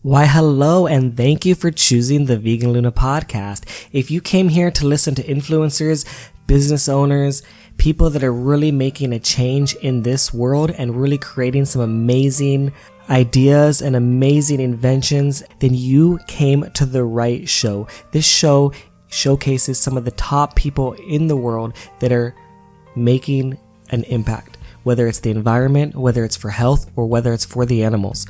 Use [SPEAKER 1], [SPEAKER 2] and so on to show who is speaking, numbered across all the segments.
[SPEAKER 1] Why, hello, and thank you for choosing the Vegan Luna podcast. If you came here to listen to influencers, business owners, people that are really making a change in this world and really creating some amazing ideas and amazing inventions, then you came to the right show. This show showcases some of the top people in the world that are making an impact, whether it's the environment, whether it's for health, or whether it's for the animals.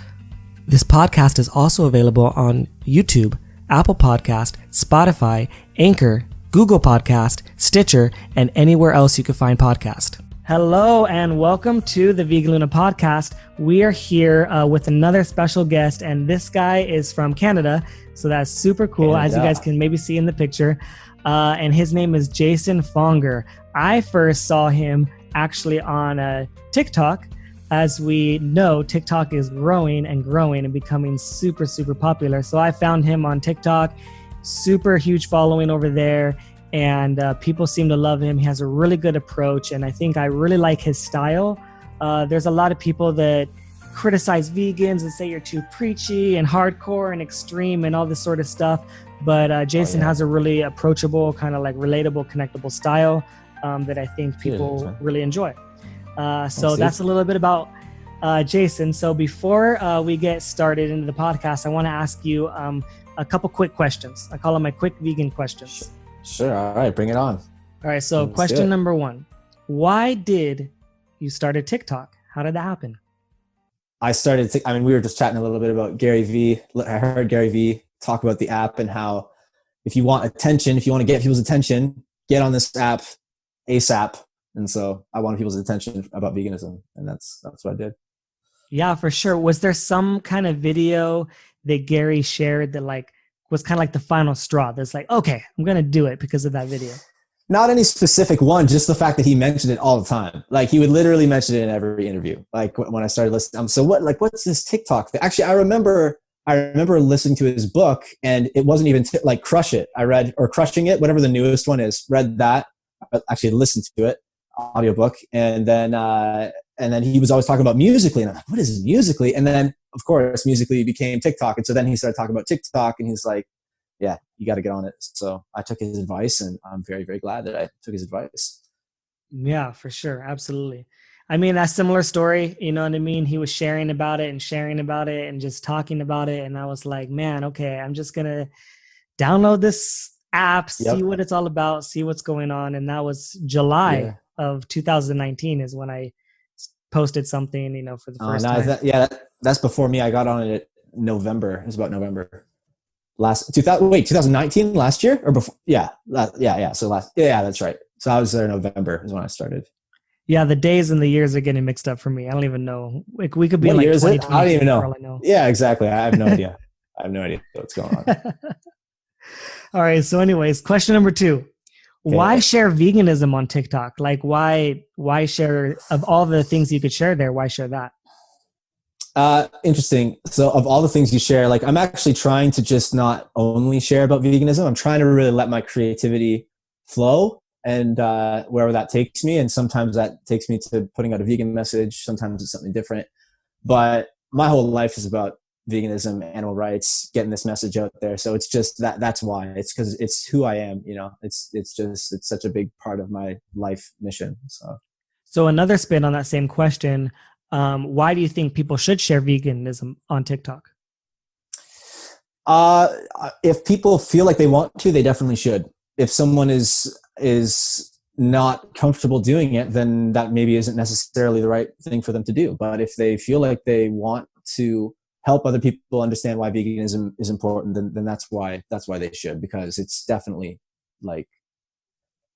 [SPEAKER 1] This podcast is also available on YouTube, Apple Podcast, Spotify, Anchor, Google Podcast, Stitcher, and anywhere else you can find podcast. Hello and welcome to the Vegan Luna podcast. We are here with another special guest, and this guy is from Canada, so that's super cool, as you guys can maybe see in the picture. And his name is Jason Fonger. I first saw him actually on TikTok. As we know, TikTok is growing and becoming super, super popular. So I found him on TikTok, super huge following over there, and people seem to love him. He has a really good approach, and I think I really like his style. There's a lot of people that criticize vegans and say you're too preachy and hardcore and extreme and all this sort of stuff. But Jason has a really approachable, kind of like relatable, connectable style that I think people really enjoy. So that's a little bit about Jason. So before we get started into the podcast, I want to ask you a couple quick questions. I call them my quick vegan questions.
[SPEAKER 2] Sure. All right. Bring it on.
[SPEAKER 1] All right. So question number one, why did you start a TikTok? How did that happen?
[SPEAKER 2] We were just chatting a little bit about Gary Vee. I heard Gary Vee talk about the app and how if you want attention, if you want to get people's attention, get on this app ASAP. And so I wanted people's attention about veganism, and that's what I did.
[SPEAKER 1] Yeah, for sure. Was there some kind of video that Gary shared that like was kind of like the final straw? That's like, okay, I'm going to do it because of that video.
[SPEAKER 2] Not any specific one, just the fact that he mentioned it all the time. Like he would literally mention it in every interview. Like when I started listening, so what's this TikTok thing? Actually, I remember listening to his book, and it wasn't even like Crush It. I read, or Crushing It, whatever the newest one is, read that, actually listened to it. Audiobook, and then he was always talking about Musical.ly, and I'm like, what is Musical.ly? And then of course Musical.ly became TikTok, and so then he started talking about TikTok, and he's like, yeah, you got to get on it. So I took his advice, and I'm very, very glad that I took his advice.
[SPEAKER 1] Yeah, for sure. Absolutely. I mean, that similar story, you know what I mean? He was sharing about it and just talking about it, and I was like, man, okay, I'm just gonna download this app, see what it's all about, see what's going on. And that was July of 2019 is when I posted something, for the first time.
[SPEAKER 2] That's before me. I got on it November. It was about November 2019, last year or before? So that's right. So I was there November is when I started. Yeah,
[SPEAKER 1] the days and the years are getting mixed up for me. I don't even know. Like we could be
[SPEAKER 2] what
[SPEAKER 1] in like
[SPEAKER 2] 2020. I don't even know. Yeah, exactly. I have no idea. I have no idea what's going on.
[SPEAKER 1] All right. So anyways, question number 2. Okay. Why share veganism on TikTok? Like why share, of all the things you could share there, why share that?
[SPEAKER 2] Interesting. So of all the things you share, like I'm actually trying to just not only share about veganism. I'm trying to really let my creativity flow and wherever that takes me. And sometimes that takes me to putting out a vegan message. Sometimes it's something different. But my whole life is about veganism, animal rights, getting this message out there. So it's just that's why. It's because it's who I am, it's such a big part of my life mission. So
[SPEAKER 1] another spin on that same question, why do you think people should share veganism on TikTok?
[SPEAKER 2] If people feel like they want to, they definitely should. If someone is not comfortable doing it, then that maybe isn't necessarily the right thing for them to do. But if they feel like they want to help other people understand why veganism is important, then that's why they should, because it's definitely like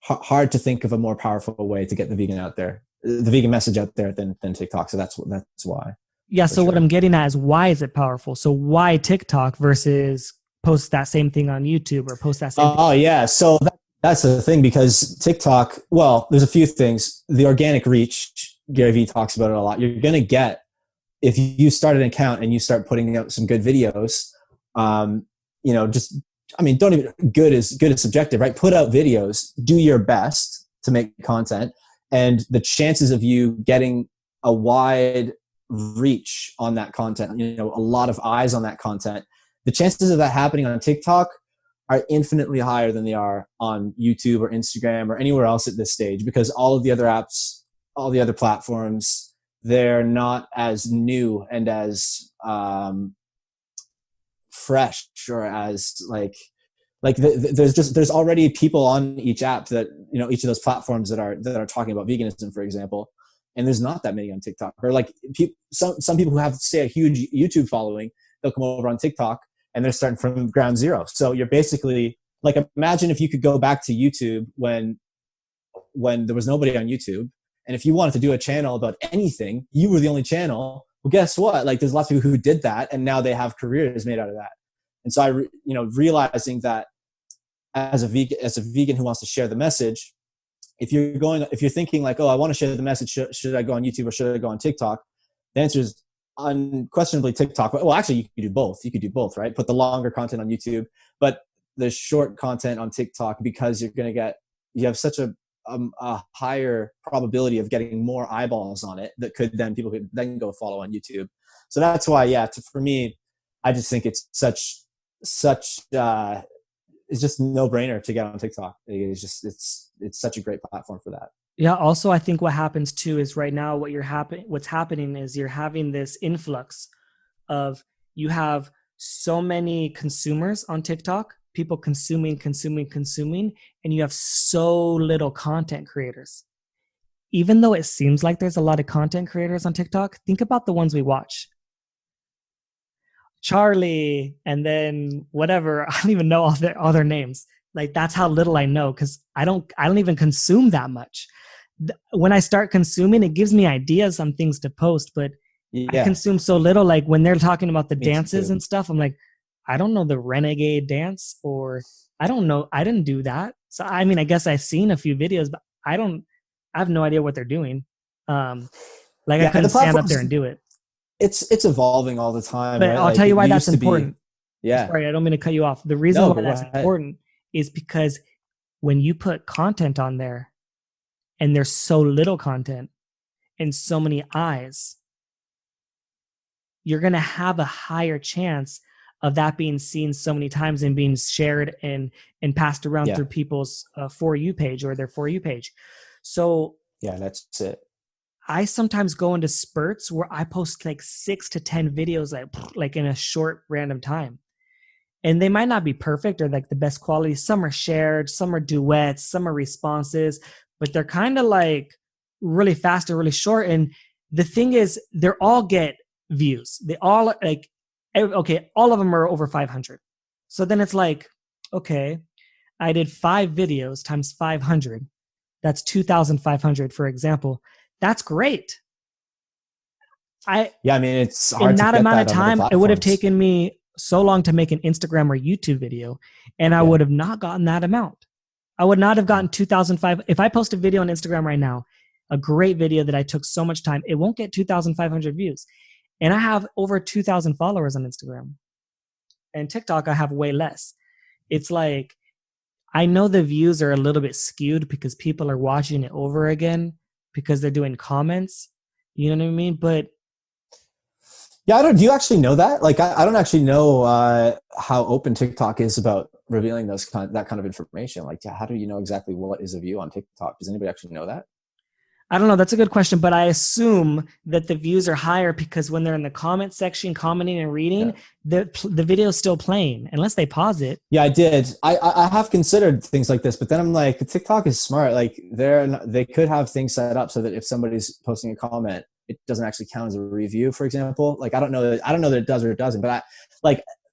[SPEAKER 2] hard to think of a more powerful way to get the vegan message out there than TikTok. So that's why.
[SPEAKER 1] Yeah. So what I'm getting at is, why is it powerful? So why TikTok versus post that same thing on YouTube or post that same thing?
[SPEAKER 2] Oh yeah. So that's the thing, because TikTok, well, there's a few things. The organic reach, Gary Vee talks about it a lot. You're going to get, if you start an account and you start putting out some good videos, don't even, good is subjective, right? Put out videos, do your best to make content, and the chances of you getting a wide reach on that content, a lot of eyes on that content, the chances of that happening on TikTok are infinitely higher than they are on YouTube or Instagram or anywhere else at this stage, because all of the other apps, all the other platforms, they're not as new and as fresh, or as there's already people on each app that, each of those platforms that are talking about veganism, for example, and there's not that many on TikTok. Or some people who have, say, a huge YouTube following, they'll come over on TikTok and they're starting from ground zero. So you're basically imagine if you could go back to YouTube when there was nobody on YouTube, and if you wanted to do a channel about anything, you were the only channel. Well, guess what? There's lots of people who did that, and now they have careers made out of that. And so realizing that as a vegan who wants to share the message, if you're thinking I want to share the message, should I go on YouTube or should I go on TikTok? The answer is unquestionably TikTok. Well, actually, you could do both. You could do both, right? Put the longer content on YouTube, but the short content on TikTok, because you have such a higher probability of getting more eyeballs on it that people could then go follow on YouTube. So that's why, for me, I just think it's such it's just no brainer to get on TikTok. It's such a great platform for that.
[SPEAKER 1] Yeah. Also, I think what happens too is right now what's happening is you're having this influx of, you have so many consumers on TikTok, people consuming, and you have so little content creators. Even though it seems like there's a lot of content creators on TikTok, think about the ones we watch. Charlie, and then whatever, I don't even know all their names. That's how little I know, because I don't even consume that much. When I start consuming, it gives me ideas on things to post, but I consume so little. When they're talking about the dances and stuff, I'm like, I don't know the renegade dance, or I don't know. I didn't do that. So, I guess I've seen a few videos, but I have no idea what they're doing. I couldn't stand up there and do it.
[SPEAKER 2] It's evolving all the time.
[SPEAKER 1] But
[SPEAKER 2] right?
[SPEAKER 1] I'll tell you why that's important.
[SPEAKER 2] Yeah.
[SPEAKER 1] Sorry, I don't mean to cut you off. The reason why that's important is because when you put content on there and there's so little content and so many eyes, you're going to have a higher chance of that being seen so many times and being shared and passed around through people's For You page or their For You page. So
[SPEAKER 2] yeah, that's it.
[SPEAKER 1] I sometimes go into spurts where I post 6 to 10 videos like in a short random time. And they might not be perfect or the best quality. Some are shared, some are duets, some are responses, but they're kind of really fast or really short. And the thing is, they all get views. They all all of them are over 500. So then it's okay, I did 5 videos times 500. That's 2,500, for example. That's great.
[SPEAKER 2] It's hard
[SPEAKER 1] in
[SPEAKER 2] to
[SPEAKER 1] that
[SPEAKER 2] get
[SPEAKER 1] amount
[SPEAKER 2] that
[SPEAKER 1] of time. It would have taken me so long to make an Instagram or YouTube video, and I would have not gotten that amount. I would not have gotten 2,500. If I post a video on Instagram right now, a great video that I took so much time, it won't get 2,500 views. And I have over 2,000 followers on Instagram. And TikTok, I have way less. It's I know the views are a little bit skewed because people are watching it over again because they're doing comments. You know what I mean? But
[SPEAKER 2] yeah, do you actually know that? I don't actually know how open TikTok is about revealing that kind of information. How do you know exactly what is a view on TikTok? Does anybody actually know that?
[SPEAKER 1] I don't know. That's a good question, but I assume that the views are higher because when they're in the comment section commenting and reading, the video is still playing unless they pause it.
[SPEAKER 2] Yeah, I did. I have considered things like this, but then I'm TikTok is smart. They could have things set up so that if somebody's posting a comment, it doesn't actually count as a review, for example. I don't know that it does or it doesn't, but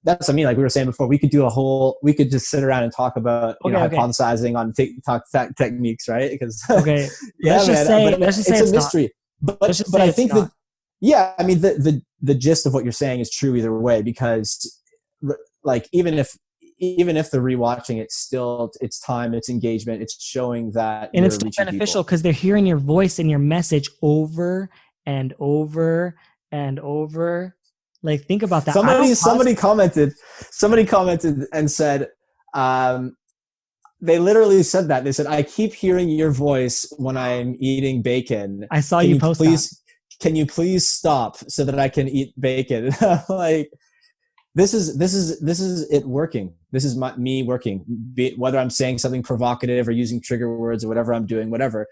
[SPEAKER 2] that's what I mean. We were saying before, we could just sit around and talk about hypothesizing on TikTok techniques, right? Because
[SPEAKER 1] let's just say
[SPEAKER 2] it's a mystery. But I think the gist of what you're saying is true either way, because even if they're rewatching it, still it's time, it's engagement, it's showing that,
[SPEAKER 1] and it's still beneficial because they're hearing your voice and your message over and over and over. Think about that. Somebody commented and said, they literally said that. They said, I keep hearing your voice when I'm eating bacon. I saw you post that.
[SPEAKER 2] can you please stop so that I can eat bacon? Like, this is it working. This is me working, whether I'm saying something provocative or using trigger words or whatever I'm doing, whatever.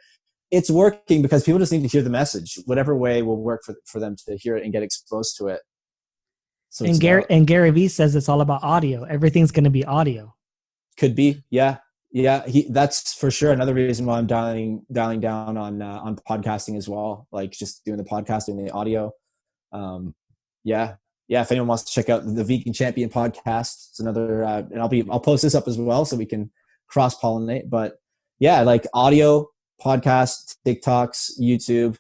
[SPEAKER 2] It's working because people just need to hear the message. Whatever way will work for them to hear it and get exposed to it. So
[SPEAKER 1] and Gary Vee says it's all about audio. Everything's going to be audio.
[SPEAKER 2] Could be, yeah. That's for sure another reason why I'm dialing down on podcasting as well. Like just doing the podcasting, the audio. If anyone wants to check out the Vegan Champion podcast, it's another, and I'll post this up as well so we can cross pollinate. But yeah, like audio, podcasts, TikToks, YouTube,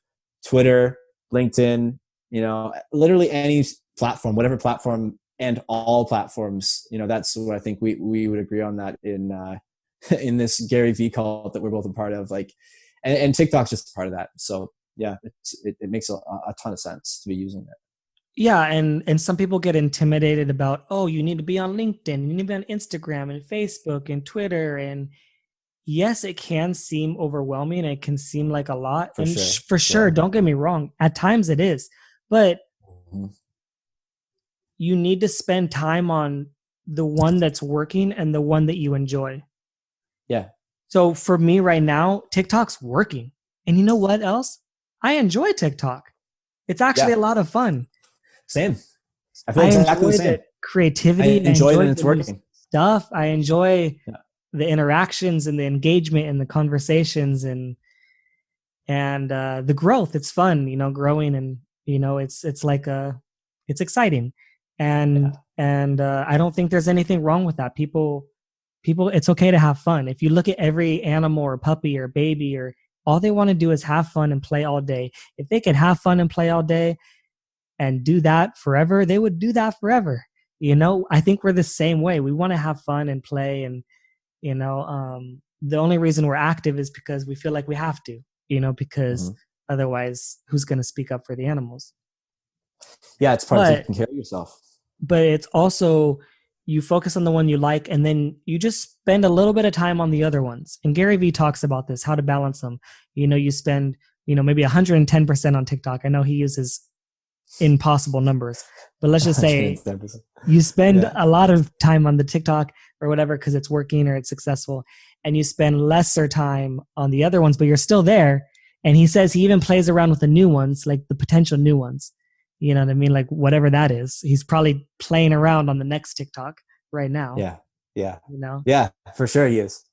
[SPEAKER 2] Twitter, LinkedIn, literally any platform, whatever platform, and all platforms. That's what I think we would agree on that in this Gary Vee cult that we're both a part of. Like, and TikTok's just a part of that. So yeah, it makes a ton of sense to be using it.
[SPEAKER 1] Yeah, and some people get intimidated about, oh, you need to be on LinkedIn, you need to be on Instagram and Facebook and Twitter. And yes, it can seem overwhelming. It can seem like a lot. For sure, don't get me wrong. At times it is. But you need to spend time on the one that's working and the one that you enjoy.
[SPEAKER 2] Yeah.
[SPEAKER 1] So for me right now, TikTok's working. And you know what else? I enjoy TikTok. It's actually a lot of fun.
[SPEAKER 2] Same. I feel exactly the same.
[SPEAKER 1] The creativity.
[SPEAKER 2] I enjoy it and it's working.
[SPEAKER 1] Stuff. I enjoy the interactions and the engagement and the conversations and the growth. It's fun, growing, and it's exciting. And I don't think there's anything wrong with that. People, it's okay to have fun. If you look at every animal or puppy or baby, or all they want to do is have fun and play all day. If they could have fun and play all day and do that forever, they would do that forever. I think we're the same way. We want to have fun and play, and the only reason we're active is because we feel like we have to, because otherwise who's going to speak up for the animals?
[SPEAKER 2] Yeah, it's part of taking care of yourself.
[SPEAKER 1] But it's also, you focus on the one you like, and then you just spend a little bit of time on the other ones. And Gary Vee talks about this, how to balance them. You spend, maybe 110% on TikTok. I know he uses impossible numbers, but let's just say you spend a lot of time on the TikTok or whatever because it's working or it's successful, and you spend lesser time on the other ones, but you're still there. And he says he even plays around with the new ones, like the potential new ones. You know what I mean? Like whatever that is, he's probably playing around on the next TikTok right now.
[SPEAKER 2] Yeah.
[SPEAKER 1] Yeah,
[SPEAKER 2] for sure he is.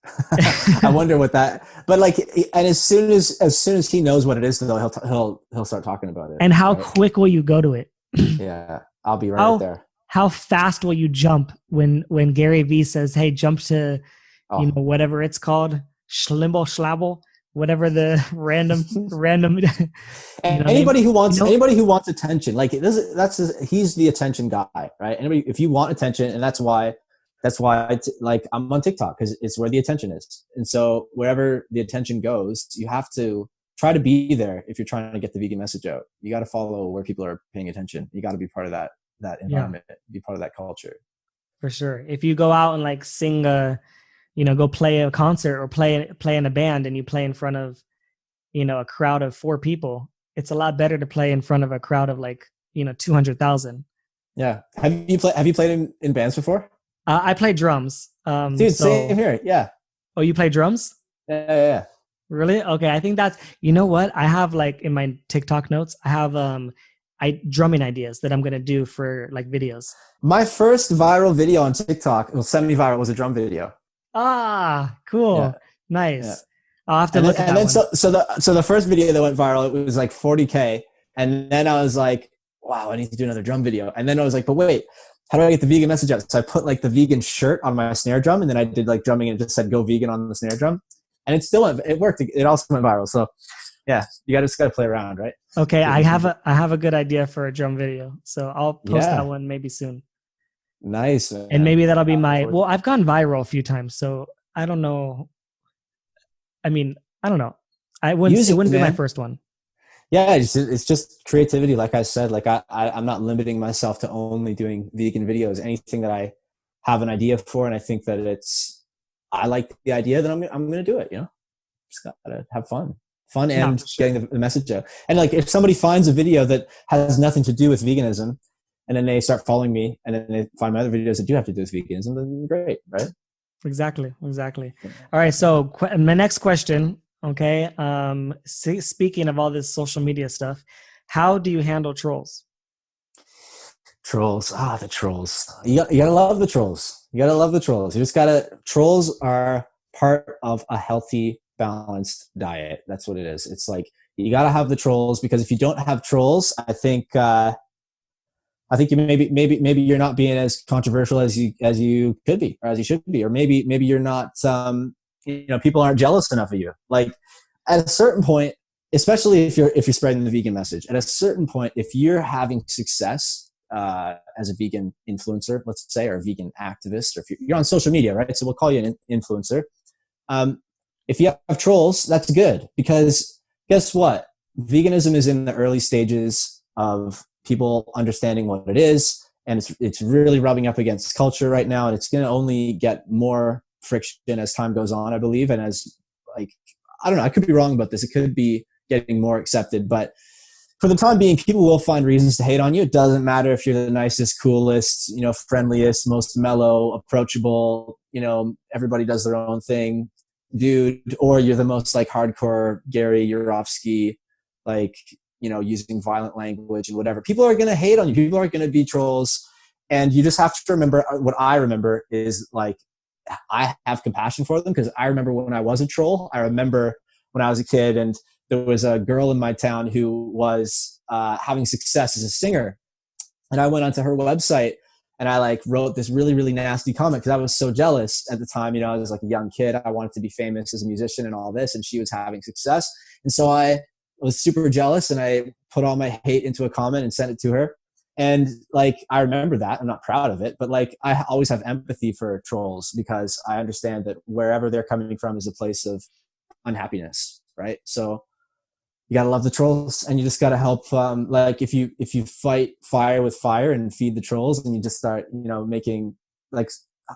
[SPEAKER 2] I wonder what that, but like, and as soon as he knows what it is, though, he'll start talking about it.
[SPEAKER 1] And how quick will you go to it?
[SPEAKER 2] Yeah, I'll be right there.
[SPEAKER 1] How fast will you jump when Gary Vee says, "Hey, jump to, whatever it's called, schlabble, whatever the random."
[SPEAKER 2] Anybody who wants attention, like he's the attention guy, right? Anybody, if you want attention, and that's why I'm on TikTok, because it's where the attention is. And so wherever the attention goes, you have to try to be there. If you're trying to get the vegan message out, you got to follow where people are paying attention. You got to be part of that environment, be part of that culture.
[SPEAKER 1] For sure. If you go out and like sing go play a concert or play in a band, and you play in front of, a crowd of 4 people, it's a lot better to play in front of a crowd of 200,000.
[SPEAKER 2] Yeah. Have you played in bands before?
[SPEAKER 1] I play drums.
[SPEAKER 2] Dude, same here. Yeah.
[SPEAKER 1] Oh, you play drums?
[SPEAKER 2] Yeah.
[SPEAKER 1] Really? Okay. I think that's, what? I have in my TikTok notes, I have drumming ideas that I'm going to do for videos.
[SPEAKER 2] My first viral video on TikTok, well, semi-viral, was a drum video.
[SPEAKER 1] Ah, cool. Yeah. Nice. Yeah. I'll have to look at that.
[SPEAKER 2] And then so the first video that went viral, it was 40K. And then I was like, wow, I need to do another drum video. And then I was like, but wait, how do I get the vegan message out? So I put the vegan shirt on my snare drum, and then I did drumming, and it just said "Go Vegan" on the snare drum, and it worked. It also went viral. So yeah, you just got to play around, right?
[SPEAKER 1] Okay, I have a good idea for a drum video, so I'll post that one maybe soon.
[SPEAKER 2] Nice. Man.
[SPEAKER 1] And maybe that'll be I've gone viral a few times, so I don't know. I mean, I don't know. It wouldn't be my first one.
[SPEAKER 2] Yeah, it's just creativity. Like I said, I'm not limiting myself to only doing vegan videos. Anything that I have an idea for, and I think that I like the idea, that I'm going to do it. Just gotta have fun. fun
[SPEAKER 1] Yeah,
[SPEAKER 2] and
[SPEAKER 1] for sure.
[SPEAKER 2] getting the message out. And like if somebody finds a video that has nothing to do with veganism, and then they start following me, and then they find my other videos that do have to do with veganism, then great, right?
[SPEAKER 1] Exactly. All right. So my next question, okay. Speaking of all this social media stuff, how do you handle trolls?
[SPEAKER 2] Trolls. The trolls. You gotta love the trolls. You gotta love the trolls. You just gotta, trolls are part of a healthy, balanced diet. That's what it is. It's like, you gotta have the trolls, because if you don't have trolls, I think you maybe you're not being as controversial as you could be, or as you should be, or maybe you're not, people aren't jealous enough of you. Like at a certain point, especially if you're spreading the vegan message, at a certain point, if you're having success, as a vegan influencer, let's say, or a vegan activist, or if you're on social media, right? So we'll call you an influencer. If you have trolls, that's good, because guess what? Veganism is in the early stages of people understanding what it is, and it's really rubbing up against culture right now, and it's going to only get more friction as time goes on, I believe. And as, like, I don't know, I could be wrong about this. It could be getting more accepted, but for the time being, people will find reasons to hate on you. It doesn't matter if you're the nicest, coolest, friendliest, most mellow, approachable, everybody does their own thing dude, or you're the most like hardcore Gary Yourofsky, like, using violent language and whatever. People are going to hate on you. People are going to be trolls. And you just have to remember, what I remember is, like, I have compassion for them, because I remember when I was a troll. I remember when I was a kid, and there was a girl in my town who was having success as a singer. And I went onto her website, and I like wrote this really, really nasty comment, because I was so jealous at the time. I was like a young kid. I wanted to be famous as a musician and all this, and she was having success. And so I was super jealous, and I put all my hate into a comment and sent it to her. And like, I remember that. I'm not proud of it, but like, I always have empathy for trolls, because I understand that wherever they're coming from is a place of unhappiness, right? So you gotta love the trolls, and you just gotta help. Like if you fight fire with fire and feed the trolls, and you just start, making, like,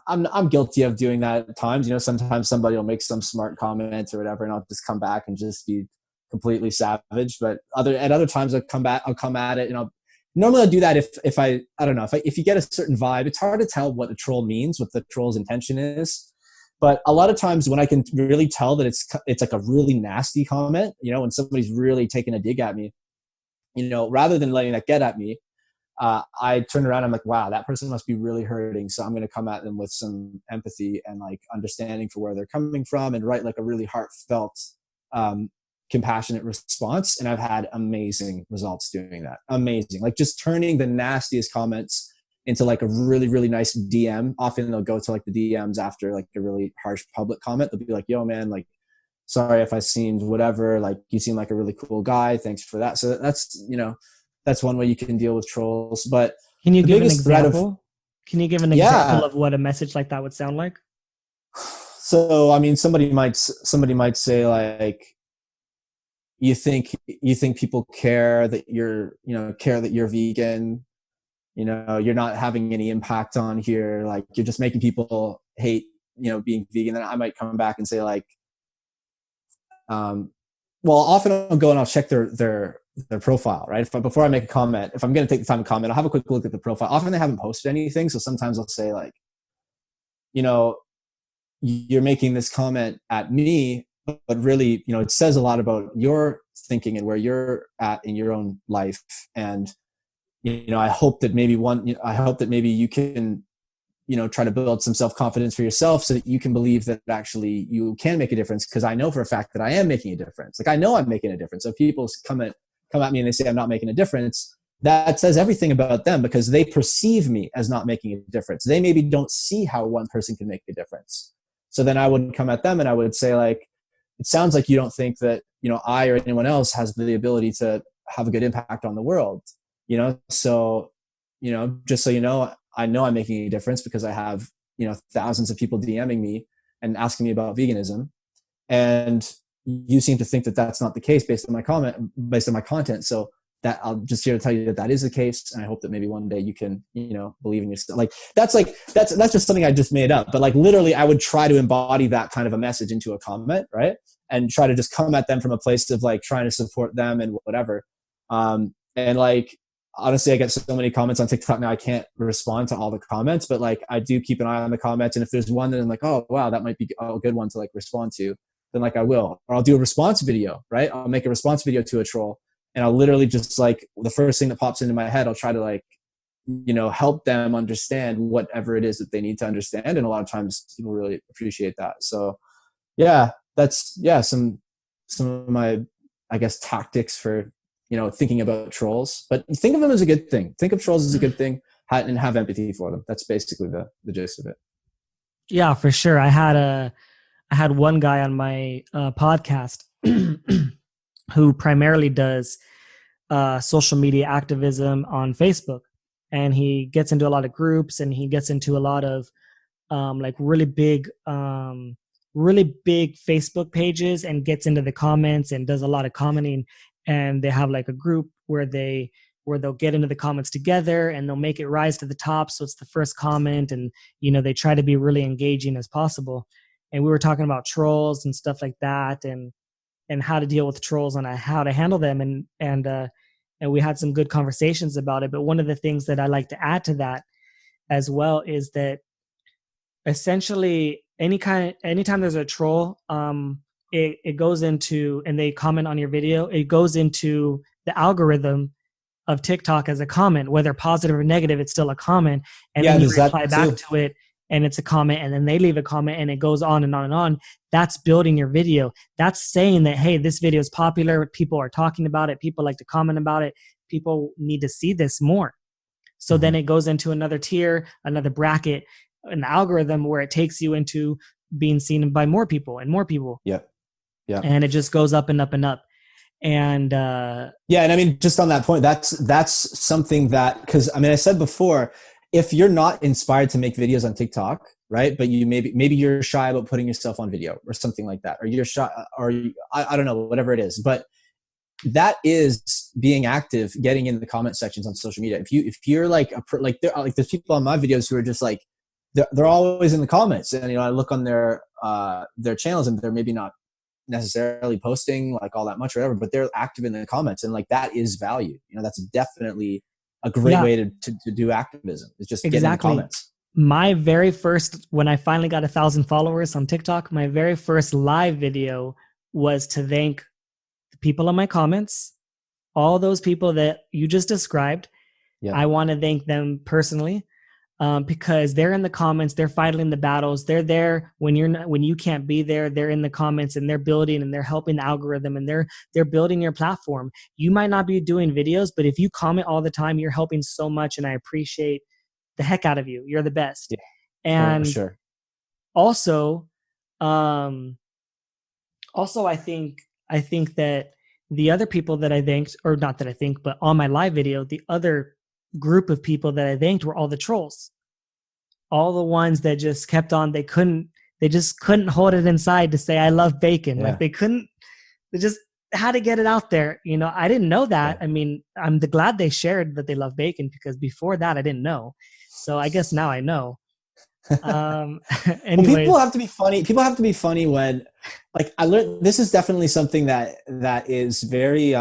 [SPEAKER 2] I'm guilty of doing that at times. Sometimes somebody will make some smart comment or whatever, and I'll just come back and just be completely savage. But at other times I'll come at it, and normally I'll do that if I don't know, if you get a certain vibe. It's hard to tell what a troll means, what the troll's intention is. But a lot of times when I can really tell that it's like a really nasty comment, when somebody's really taking a dig at me, rather than letting that get at me, I turn around, I'm like, wow, that person must be really hurting. So I'm going to come at them with some empathy and like understanding for where they're coming from, and write like a really heartfelt, compassionate response. And I've had amazing results doing that. Amazing. Like just turning the nastiest comments into like a really, really nice DM. Often they'll go to like the DMs after like a really harsh public comment. They'll be like, yo man, like, sorry if I seemed whatever, like you seem like a really cool guy. Thanks for that. So that's one way you can deal with trolls. But
[SPEAKER 1] can you give an example? Can you give an example of what a message like that would sound like?
[SPEAKER 2] So, I mean, somebody might say like, you think people care that you're vegan, you're not having any impact on here. Like you're just making people hate, being vegan. Then I might come back and say like, well, often I'll go and I'll check their profile, right? Before I make a comment, if I'm going to take the time to comment, I'll have a quick look at the profile. Often they haven't posted anything. So sometimes I'll say like, you're making this comment at me, but really, it says a lot about your thinking and where you're at in your own life. And, I hope that maybe you can, try to build some self-confidence for yourself so that you can believe that actually you can make a difference. Cause I know for a fact that I am making a difference. Like I know I'm making a difference. So if people come at me and they say I'm not making a difference, that says everything about them, because they perceive me as not making a difference. They maybe don't see how one person can make a difference. So then I would come at them and I would say like, it sounds like you don't think that, I or anyone else has the ability to have a good impact on the world, So, just so you know, I know I'm making a difference because I have, thousands of people DMing me and asking me about veganism. And you seem to think that that's not the case based on my content. So I'll just here to tell you that is the case. And I hope that maybe one day you can, believe in yourself. That's just something I just made up. But like literally I would try to embody that kind of a message into a comment, right? And try to just come at them from a place of like trying to support them and whatever. And like, honestly, I get so many comments on TikTok now, I can't respond to all the comments, but like I do keep an eye on the comments. And if there's one that I'm like, oh, wow, that might be a good one to like respond to, then like I will. Or I'll do a response video, right? I'll make a response video to a troll. And I'll literally just like the first thing that pops into my head, I'll try to like, help them understand whatever it is that they need to understand. And a lot of times people really appreciate that. So yeah, that's some of my, I guess, tactics for, thinking about trolls. But think of them as a good thing. Think of trolls as a good thing and have empathy for them. That's basically the gist of it.
[SPEAKER 1] Yeah, for sure. I had one guy on my podcast who primarily does social media activism on Facebook. And he gets into a lot of groups and he gets into a lot of like really big Facebook pages and gets into the comments and does a lot of commenting. And they have like a group where they'll get into the comments together and they'll make it rise to the top. So it's the first comment and, they try to be really engaging as possible. And we were talking about trolls and stuff like that and how to deal with trolls and how to handle them. And we had some good conversations about it. But one of the things that I like to add to that as well is that essentially anytime there's a troll, it goes into, and they comment on your video, it goes into the algorithm of TikTok as a comment, whether positive or negative, it's still a comment. And then you reply back to it and it's a comment, and then they leave a comment and it goes on and on and on. That's building your video. That's saying that, hey, this video is popular. People are talking about it. People like to comment about it. People need to see this more. So then it goes into another tier, another bracket, an algorithm where it takes you into being seen by more people and more people. Yeah. And it just goes up and up and up. And
[SPEAKER 2] and I mean, just on that point, that's something that, because I mean, I said before, if you're not inspired to make videos on TikTok, right? But you maybe you're shy about putting yourself on video or something like that, or you're shy, or I don't know, whatever it is. But that is being active, getting in the comment sections on social media. If you're like there's people on my videos who are just like they're always in the comments, and I look on their channels and they're maybe not necessarily posting like all that much or whatever, but they're active in the comments, and like that is value. That's definitely a great way to do activism. It's just getting in the comments.
[SPEAKER 1] My very first, when I finally got 1,000 followers on TikTok, my very first live video was to thank the people in my comments, all those people that you just described. Yeah. I want to thank them personally. Because they're in the comments, they're fighting the battles. They're there when you can't be there. They're in the comments and they're building and they're helping the algorithm and they're building your platform. You might not be doing videos, but if you comment all the time, you're helping so much, and I appreciate the heck out of you. You're the best. Yeah, and
[SPEAKER 2] sure.
[SPEAKER 1] Also, I think that the other people that I thanked, or not that I think, but on my live video, the other group of people that I thanked were all the trolls, all the ones that just kept on. They just couldn't hold it inside to say I love bacon. Yeah. Like they just had to get it out there. I didn't know that. Yeah. I mean, I'm glad they shared that they love bacon, because before that I didn't know. So I guess now I know.
[SPEAKER 2] Well, people have to be funny. People have to be funny when, like, I learned this is definitely something that is very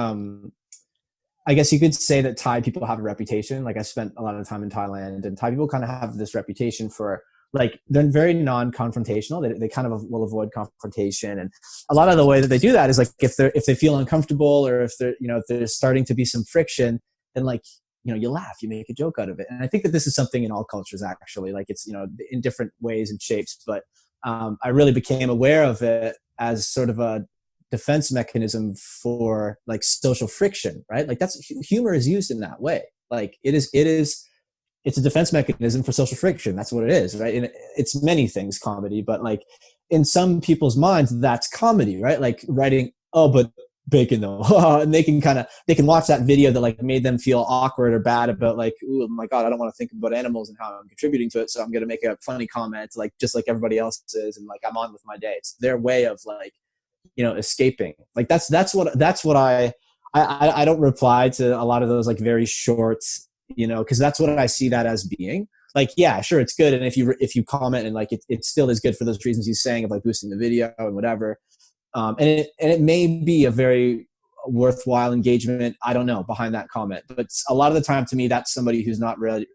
[SPEAKER 2] I guess you could say that Thai people have a reputation. Like I spent a lot of time in Thailand, and Thai people kind of have this reputation for like, they're very non-confrontational. They kind of will avoid confrontation. And a lot of the way that they do that is like, if they feel uncomfortable, or if there's starting to be some friction, then like, you laugh, you make a joke out of it. And I think that this is something in all cultures, actually, like it's, in different ways and shapes. But I really became aware of it as sort of a defense mechanism for like social friction, right? Like humor is used in that way. Like it's a defense mechanism for social friction. That's what it is, right? And it's many things, comedy, but like in some people's minds, that's comedy, right? Like writing, oh, but bacon though. And they can watch that video that like made them feel awkward or bad about like, oh my God, I don't want to think about animals and how I'm contributing to it. So I'm going to make a funny comment, like just like everybody else is. And like, I'm on with my day. It's their way of like, escaping. Like that's what I I don't reply to a lot of those like very short, because that's what I see that as being. Like, yeah, sure, it's good. And if you comment and like it still is good for those reasons he's saying of like boosting the video and whatever. And it may be a very worthwhile engagement, I don't know, behind that comment. But a lot of the time to me, that's somebody who's not really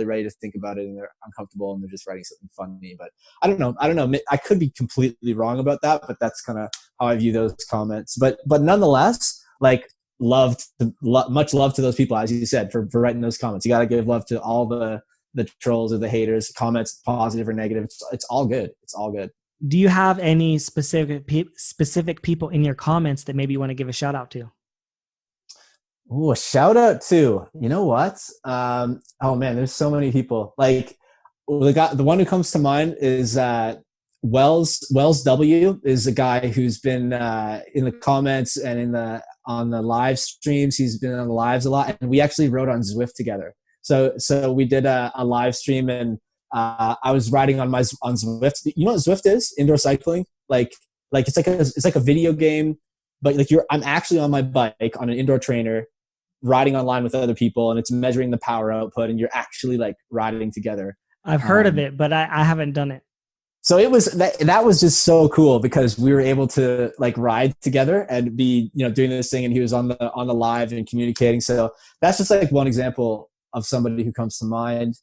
[SPEAKER 2] ready to think about it, and they're uncomfortable and they're just writing something funny. But I don't know. I could be completely wrong about that, but that's kind of how I view those comments. But nonetheless, like, much love to those people, as you said, for writing those comments. You got to give love to all the trolls or the haters, comments, positive or negative. It's all good. It's all good.
[SPEAKER 1] Do you have any specific people in your comments that maybe you want to give a shout out to?
[SPEAKER 2] Ooh, a shout out to, you know what? Oh man, there's so many people. Like, the one who comes to mind is Wells W is a guy who's been in the comments and on the live streams. He's been on the lives a lot, and we actually wrote on Zwift together. So we did a live stream, and I was riding on Zwift. You know what Zwift is? Indoor cycling. Like it's like a video game, but like I'm actually on my bike on an indoor trainer, riding online with other people, and it's measuring the power output, and you're actually like riding together.
[SPEAKER 1] I've heard of it, but I haven't done it.
[SPEAKER 2] So it was that was just so cool because we were able to like ride together and be, doing this thing, and he was on the live and communicating. So that's just like one example of somebody who comes to mind.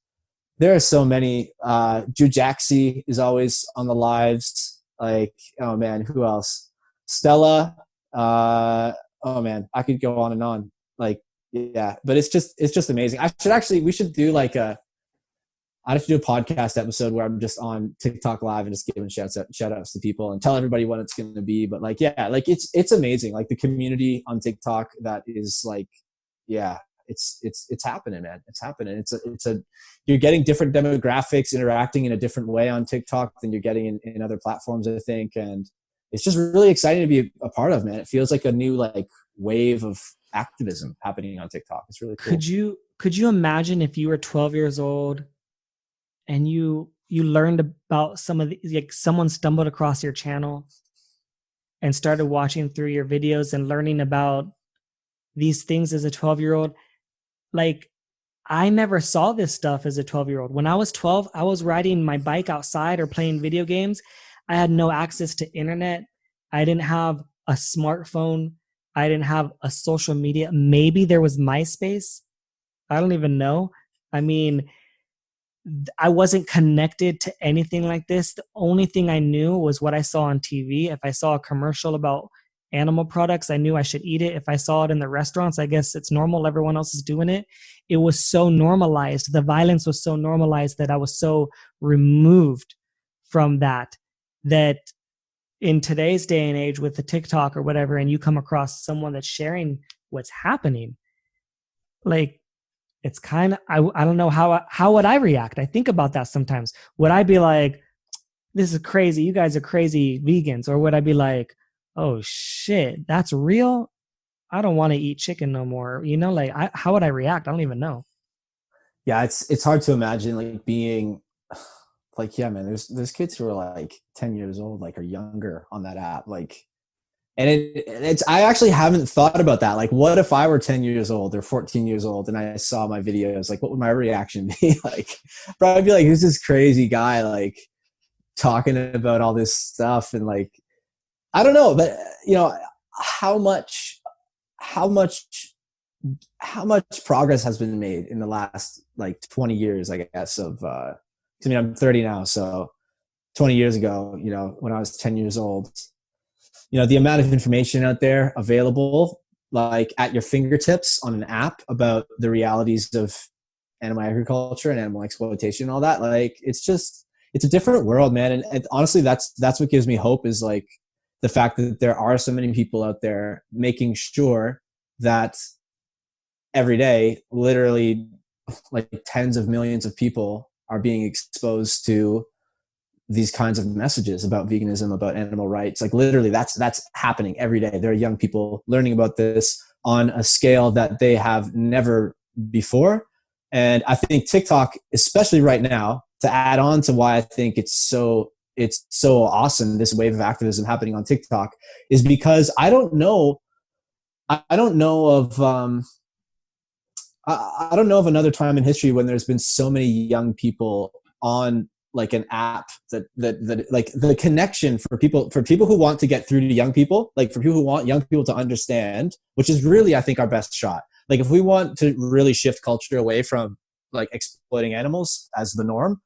[SPEAKER 2] There are so many. Drew Jaxie is always on the lives. Like, oh man, who else? Stella. Oh man, I could go on and on. Like, yeah, but it's just amazing. We should do like I'd have to do a podcast episode where I'm just on TikTok live and just giving shout outs to people and tell everybody what it's going to be. But like, yeah, like it's amazing. Like the community on TikTok that is like, yeah, it's happening, man. It's happening. You're getting different demographics interacting in a different way on TikTok than you're getting in other platforms, I think. And it's just really exciting to be a part of, man. It feels like a new like wave of activism happening on TikTok. It's really cool.
[SPEAKER 1] Could you imagine if you were 12 years old and you learned about some of these, like someone stumbled across your channel and started watching through your videos and learning about these things as a 12-year-old? Like, I never saw this stuff as a 12-year-old. When I was 12, I was riding my bike outside or playing video games. I had no access to internet. I didn't have a smartphone. I didn't have a social media. Maybe there was MySpace. I don't even know. I mean, I wasn't connected to anything like this. The only thing I knew was what I saw on TV. If I saw a commercial about animal products, I knew I should eat it. If I saw it in the restaurants, I guess it's normal. Everyone else is doing it. It was so normalized. The violence was so normalized that I was so removed from that in today's day and age with the TikTok or whatever, and you come across someone that's sharing what's happening, like, it's kind of, I don't know how would I react? I think about that sometimes. Would I be like, this is crazy, you guys are crazy vegans? Or would I be like, oh shit, that's real? I don't want to eat chicken no more. Like, how would I react? I don't even know.
[SPEAKER 2] Yeah, it's hard to imagine like being like, yeah, man, there's kids who are like 10 years old, like, or younger on that app. Like, and it's I actually haven't thought about that. Like, what if I were 10 years old or 14 years old and I saw my videos? Like, what would my reaction be? Like, probably be like, who's this crazy guy, like, talking about all this stuff? And like, I don't know, but how much progress has been made in the last like 20 years, I guess, of, I'm 30 now. So 20 years ago, when I was 10 years old, the amount of information out there available, like at your fingertips on an app about the realities of animal agriculture and animal exploitation and all that. Like, it's a different world, man. And honestly, that's what gives me hope, is like the fact that there are so many people out there making sure that every day, literally like tens of millions of people are being exposed to these kinds of messages about veganism, about animal rights. Like, literally that's happening every day. There are young people learning about this on a scale that they have never before. And I think TikTok, especially right now, to add on to why I think it's so awesome, this wave of activism happening on TikTok, is because I don't know I don't know of I don't know of another time in history when there's been so many young people on like an app that like the connection for people who want to get through to young people, like for people who want young people to understand, which is really, I think, our best shot. Like if we want to really shift culture away from like exploiting animals as the norm,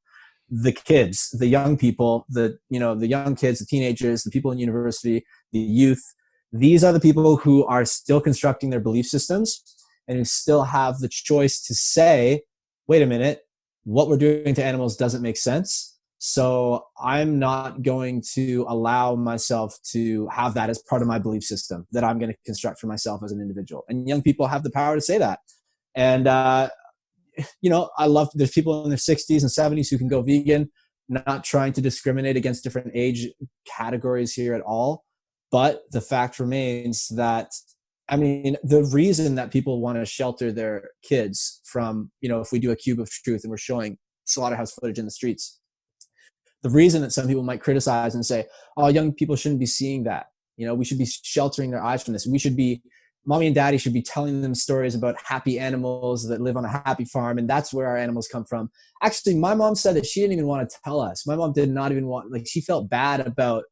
[SPEAKER 2] the kids, the young people, the young kids, the teenagers, the people in university, the youth, these are the people who are still constructing their belief systems and who still have the choice to say, wait a minute, what we're doing to animals doesn't make sense. So I'm not going to allow myself to have that as part of my belief system that I'm going to construct for myself as an individual. And young people have the power to say that. And, I love, there's people in their 60s and 70s who can go vegan, not trying to discriminate against different age categories here at all. But the fact remains that, I mean, the reason that people want to shelter their kids from, if we do a cube of truth and we're showing slaughterhouse footage in the streets, the reason that some people might criticize and say, oh, young people shouldn't be seeing that. We should be sheltering their eyes from this. Mommy and daddy should be telling them stories about happy animals that live on a happy farm. And that's where our animals come from. Actually, my mom said that she didn't even want to tell us. My mom did not even want, like, she felt bad about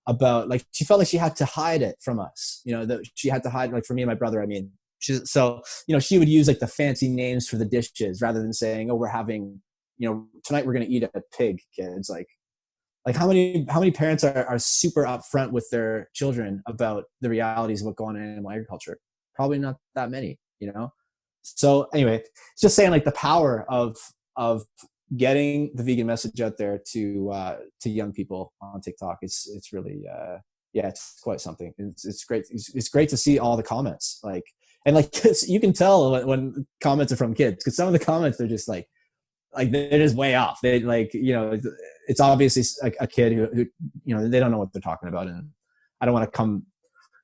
[SPEAKER 2] like, she felt like she had to hide it from us, that she had to hide, like for me and my brother, I mean, she would use like the fancy names for the dishes rather than saying, oh, we're having, tonight we're going to eat a pig, kids. Like how many parents are super upfront with their children about the realities of what go on in animal agriculture? Probably not that many, So anyway, it's just saying like the power of getting the vegan message out there to young people on TikTok. It's really it's quite something. It's great. It's great to see all the comments, you can tell when comments are from kids, because some of the comments they're just like they're just way off. They it's obviously a kid who they don't know what they're talking about, and I don't want to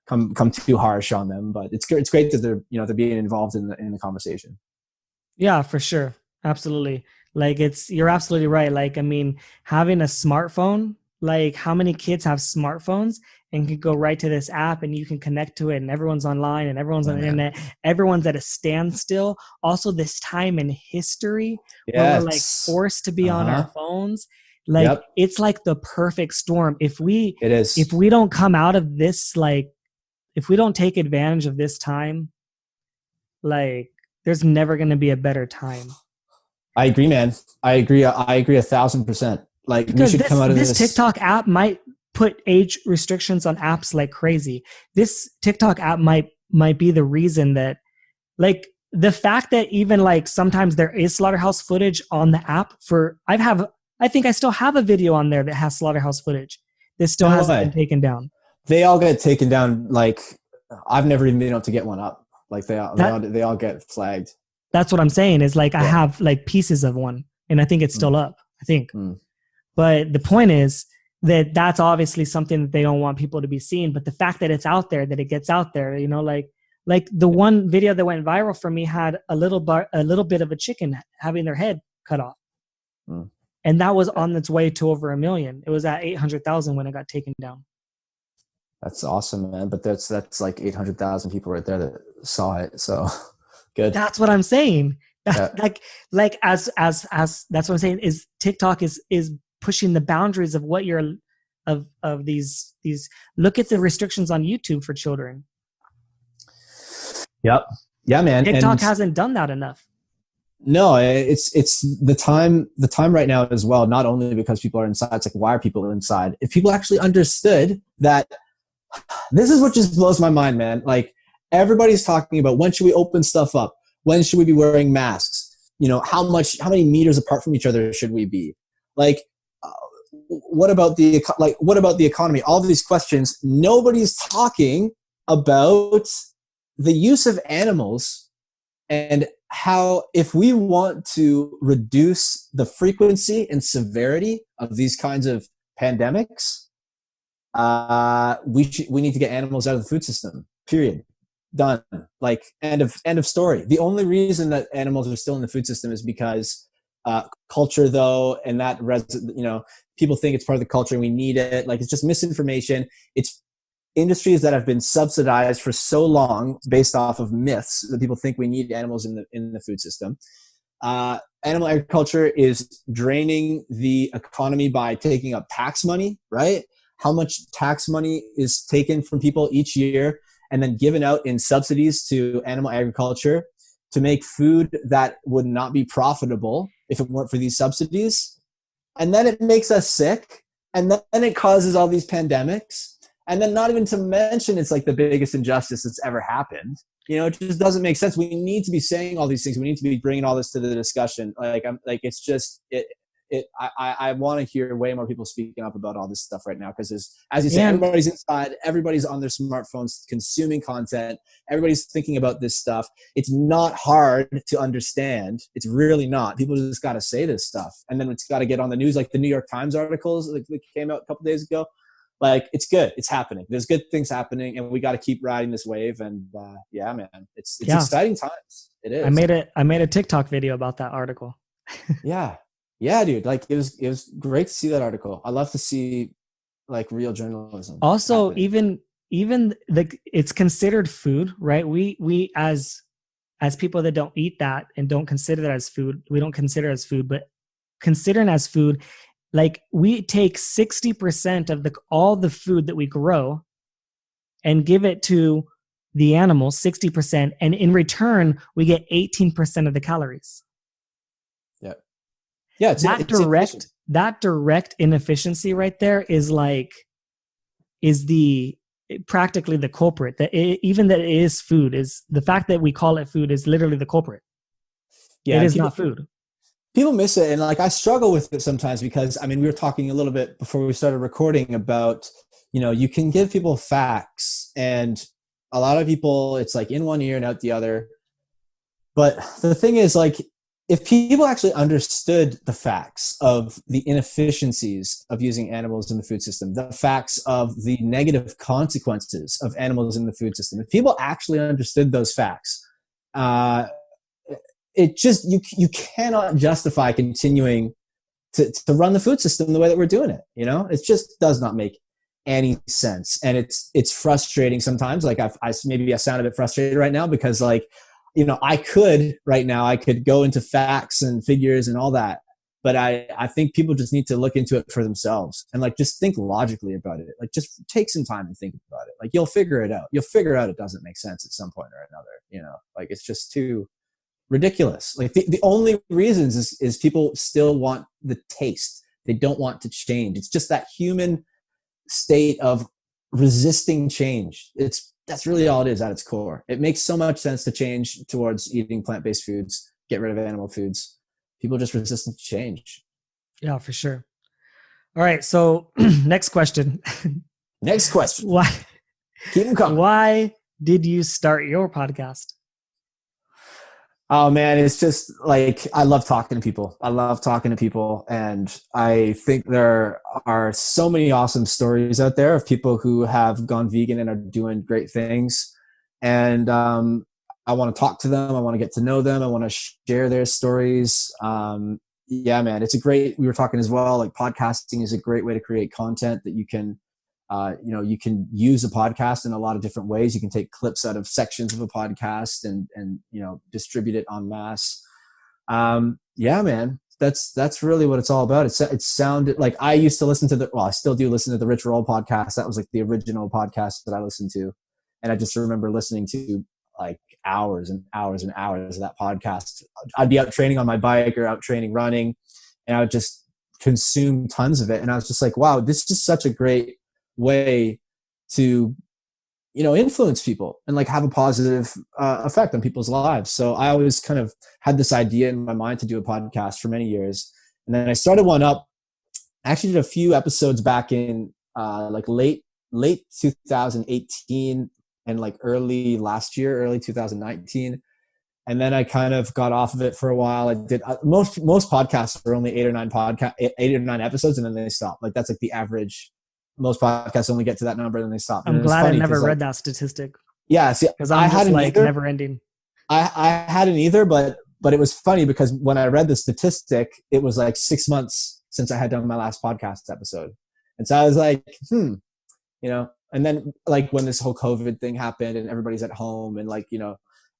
[SPEAKER 2] come too harsh on them, but it's great that they're being involved in the conversation.
[SPEAKER 1] Yeah, for sure. Absolutely. Like you're absolutely right. Like, I mean, having a smartphone, like how many kids have smartphones and can go right to this app and you can connect to it and everyone's online and everyone's on the internet. Everyone's at a standstill. Also this time in history where we're like forced to be on our phones. Like it's like the perfect storm. If we don't come out of this, like if we don't take advantage of this time, like there's never going to be a better time.
[SPEAKER 2] I agree, man. I agree 1,000%. Like
[SPEAKER 1] because we should come out of this TikTok app might put age restrictions on apps like crazy. This TikTok app might be the reason that, like, the fact that even like sometimes there is slaughterhouse footage on the app I think I still have a video on there that has slaughterhouse footage. This still hasn't been taken down.
[SPEAKER 2] They all get taken down. Like I've never even been able to get one up. Like they all get flagged.
[SPEAKER 1] That's what I'm saying is like, I have like pieces of one and I think it's still up, I think. But the point is that that's obviously something that they don't want people to be seeing. But the fact that it's out there, that it gets out there, like the one video that went viral for me had a little bit of a chicken having their head cut off. And that was on its way to over 1 million. It was at 800,000 when it got taken down.
[SPEAKER 2] That's awesome, man. But that's like 800,000 people right there that saw it. So good.
[SPEAKER 1] That's what I'm saying. Like as that's what I'm saying is TikTok is pushing the boundaries of what you're of these. Look at the restrictions on YouTube for children.
[SPEAKER 2] Yep. Yeah, man.
[SPEAKER 1] TikTok hasn't done that enough.
[SPEAKER 2] No, it's the time right now as well. Not only because people are inside, it's like, why are people inside? If people actually understood that, this is what just blows my mind, man. Like everybody's talking about when should we open stuff up? When should we be wearing masks? How many meters apart from each other should we be? Like, what about the economy? All of these questions. Nobody's talking about the use of animals and how, if we want to reduce the frequency and severity of these kinds of pandemics, we need to get animals out of the food system. Period. Done. Like end of story. The only reason that animals are still in the food system is because culture, though, and that people think it's part of the culture and we need it. Like it's just misinformation. It's industries that have been subsidized for so long based off of myths that people think we need animals in the food system. Animal agriculture is draining the economy by taking up tax money, right? How much tax money is taken from people each year and then given out in subsidies to animal agriculture to make food that would not be profitable if it weren't for these subsidies. And then it makes us sick. And then it causes all these pandemics. And then not even to mention it's like the biggest injustice that's ever happened. You know, it just doesn't make sense. We need to be saying all these things. We need to be bringing all this to the discussion. It's just, I want to hear way more people speaking up about all this stuff right now. Because as you say, everybody's inside, everybody's on their smartphones consuming content. Everybody's thinking about this stuff. It's not hard to understand. It's really not. People just got to say this stuff. And then it's got to get on the news, like the New York Times articles that came out a couple days ago. Like, it's good. It's happening. There's good things happening, and we got to keep riding this wave. And yeah, man, it's exciting times. It is.
[SPEAKER 1] I made a TikTok video about that article.
[SPEAKER 2] Yeah, dude. Like, it was great to see that article. I love to see like real journalism.
[SPEAKER 1] Also,
[SPEAKER 2] happening.
[SPEAKER 1] even it's considered food, right? We as people that don't eat that and don't consider that as food, we don't consider it as food, but considering as food. Like, we take 60% of all the food that we grow and give it to the animals, 60%, and in return, we get 18% of the calories.
[SPEAKER 2] Yeah. Yeah.
[SPEAKER 1] That direct inefficiency right there is practically the culprit. Even that it is food, is the fact that we call it food is literally the culprit. Yeah, it is not food.
[SPEAKER 2] People miss it. And like, I struggle with it sometimes because, I mean, we were talking a little bit before we started recording about, you know, you can give people facts, and a lot of people, it's like in one ear and out the other. But the thing is, like, if people actually understood the facts of the inefficiencies of using animals in the food system, the facts of the negative consequences of animals in the food system, if people actually understood those facts, it just, you cannot justify continuing to run the food system the way that we're doing it. You know, it just does not make any sense. And it's frustrating sometimes. Like, I sound a bit frustrated right now because, like, you know, I could go into facts and figures and all that, but I think people just need to look into it for themselves and, like, just think logically about it. Like, just take some time and think about it. Like, you'll figure it out. You'll figure out it doesn't make sense at some point or another, you know, like, it's just too ridiculous. Like, the only reasons is people still want the taste. They don't want to change. It's just that human state of resisting change. That's really all it is at its core. It makes so much sense to change towards eating plant-based foods, get rid of animal foods. People just resistant to change.
[SPEAKER 1] Yeah, for sure. All right. So next question.
[SPEAKER 2] Why? Keep them coming.
[SPEAKER 1] Why did you start your podcast?
[SPEAKER 2] Oh man, it's just like, I love talking to people. And I think there are so many awesome stories out there of people who have gone vegan and are doing great things. And I want to talk to them. I want to get to know them. I want to share their stories. Yeah, man, we were talking as well, like, podcasting is a great way to create content that you can, you can use a podcast in a lot of different ways. You can take clips out of sections of a podcast and you know, distribute it en masse. Yeah, man, that's really what it's all about. It sounded like, I used to listen to I still do listen to the Rich Roll podcast. That was like the original podcast that I listened to. And I just remember listening to like hours and hours and hours of that podcast. I'd be out training on my bike or out training running, and I would just consume tons of it. And I was just like, wow, this is such a great way to, you know, influence people and, like, have a positive effect on people's lives. So I always kind of had this idea in my mind to do a podcast for many years. And then I started one up. I actually did a few episodes back in like late 2018 and like early 2019. And then I kind of got off of it for a while. I did most podcasts are only 8 or 9 episodes, and then they stop. Like, that's like the average. Most podcasts only get to that number and then they stop.
[SPEAKER 1] I'm glad I never read that statistic.
[SPEAKER 2] Yeah, see,
[SPEAKER 1] because I had like either. Never ending.
[SPEAKER 2] I hadn't either, but it was funny because when I read the statistic, it was like 6 months since I had done my last podcast episode, and so I was like, you know, And then like when this whole COVID thing happened and everybody's at home and like,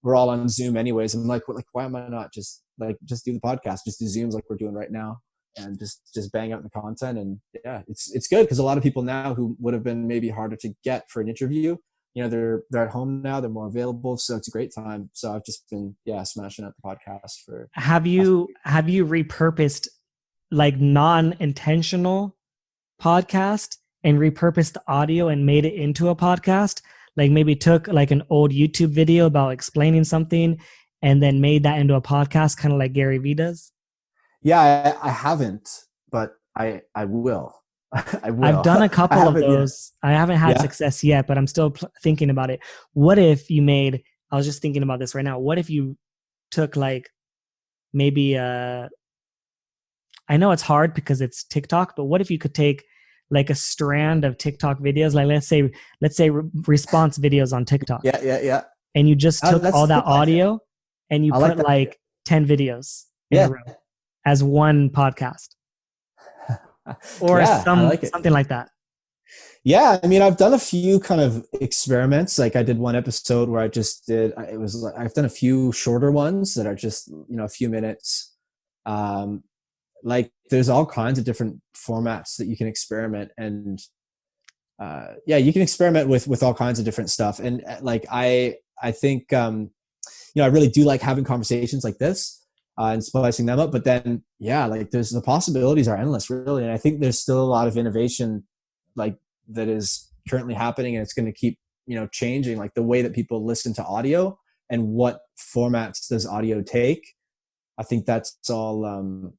[SPEAKER 2] we're all on Zoom anyways. I'm like, why am I not just do the podcast, just do Zooms like we're doing right now, and just bang out the content. And yeah, it's good because a lot of people now who would have been maybe harder to get for an interview, they're at home now, they're more available. So it's a great time. So I've just been, smashing out the podcast for.
[SPEAKER 1] Have you repurposed like non-intentional podcast and repurposed the audio and made it into a podcast? Like maybe took like an old YouTube video about explaining something and then made that into a podcast, kind of like Gary Vee does?
[SPEAKER 2] Yeah, I haven't, but I will. I will.
[SPEAKER 1] I've done a couple of those. Yet. I haven't had success yet, but I'm still thinking about it. What if you made, I was just thinking about this right now. What if you took like maybe, I know it's hard because it's TikTok, but what if you could take like a strand of TikTok videos, like let's say response videos on TikTok.
[SPEAKER 2] Yeah.
[SPEAKER 1] And you just took all that audio and you put like 10 videos in a row as one podcast. Or something like that.
[SPEAKER 2] Yeah, I mean, I've done a few kind of experiments. Like I did one episode where I've done a few shorter ones that are just, a few minutes. Like there's all kinds of different formats that you can experiment, and you can experiment with all kinds of different stuff. And like I think I really do like having conversations like this and spicing them up. But then like there's the possibilities are endless, really. And I think there's still a lot of innovation like that is currently happening, and it's going to keep changing, like the way that people listen to audio and what formats does audio take. I think that's all.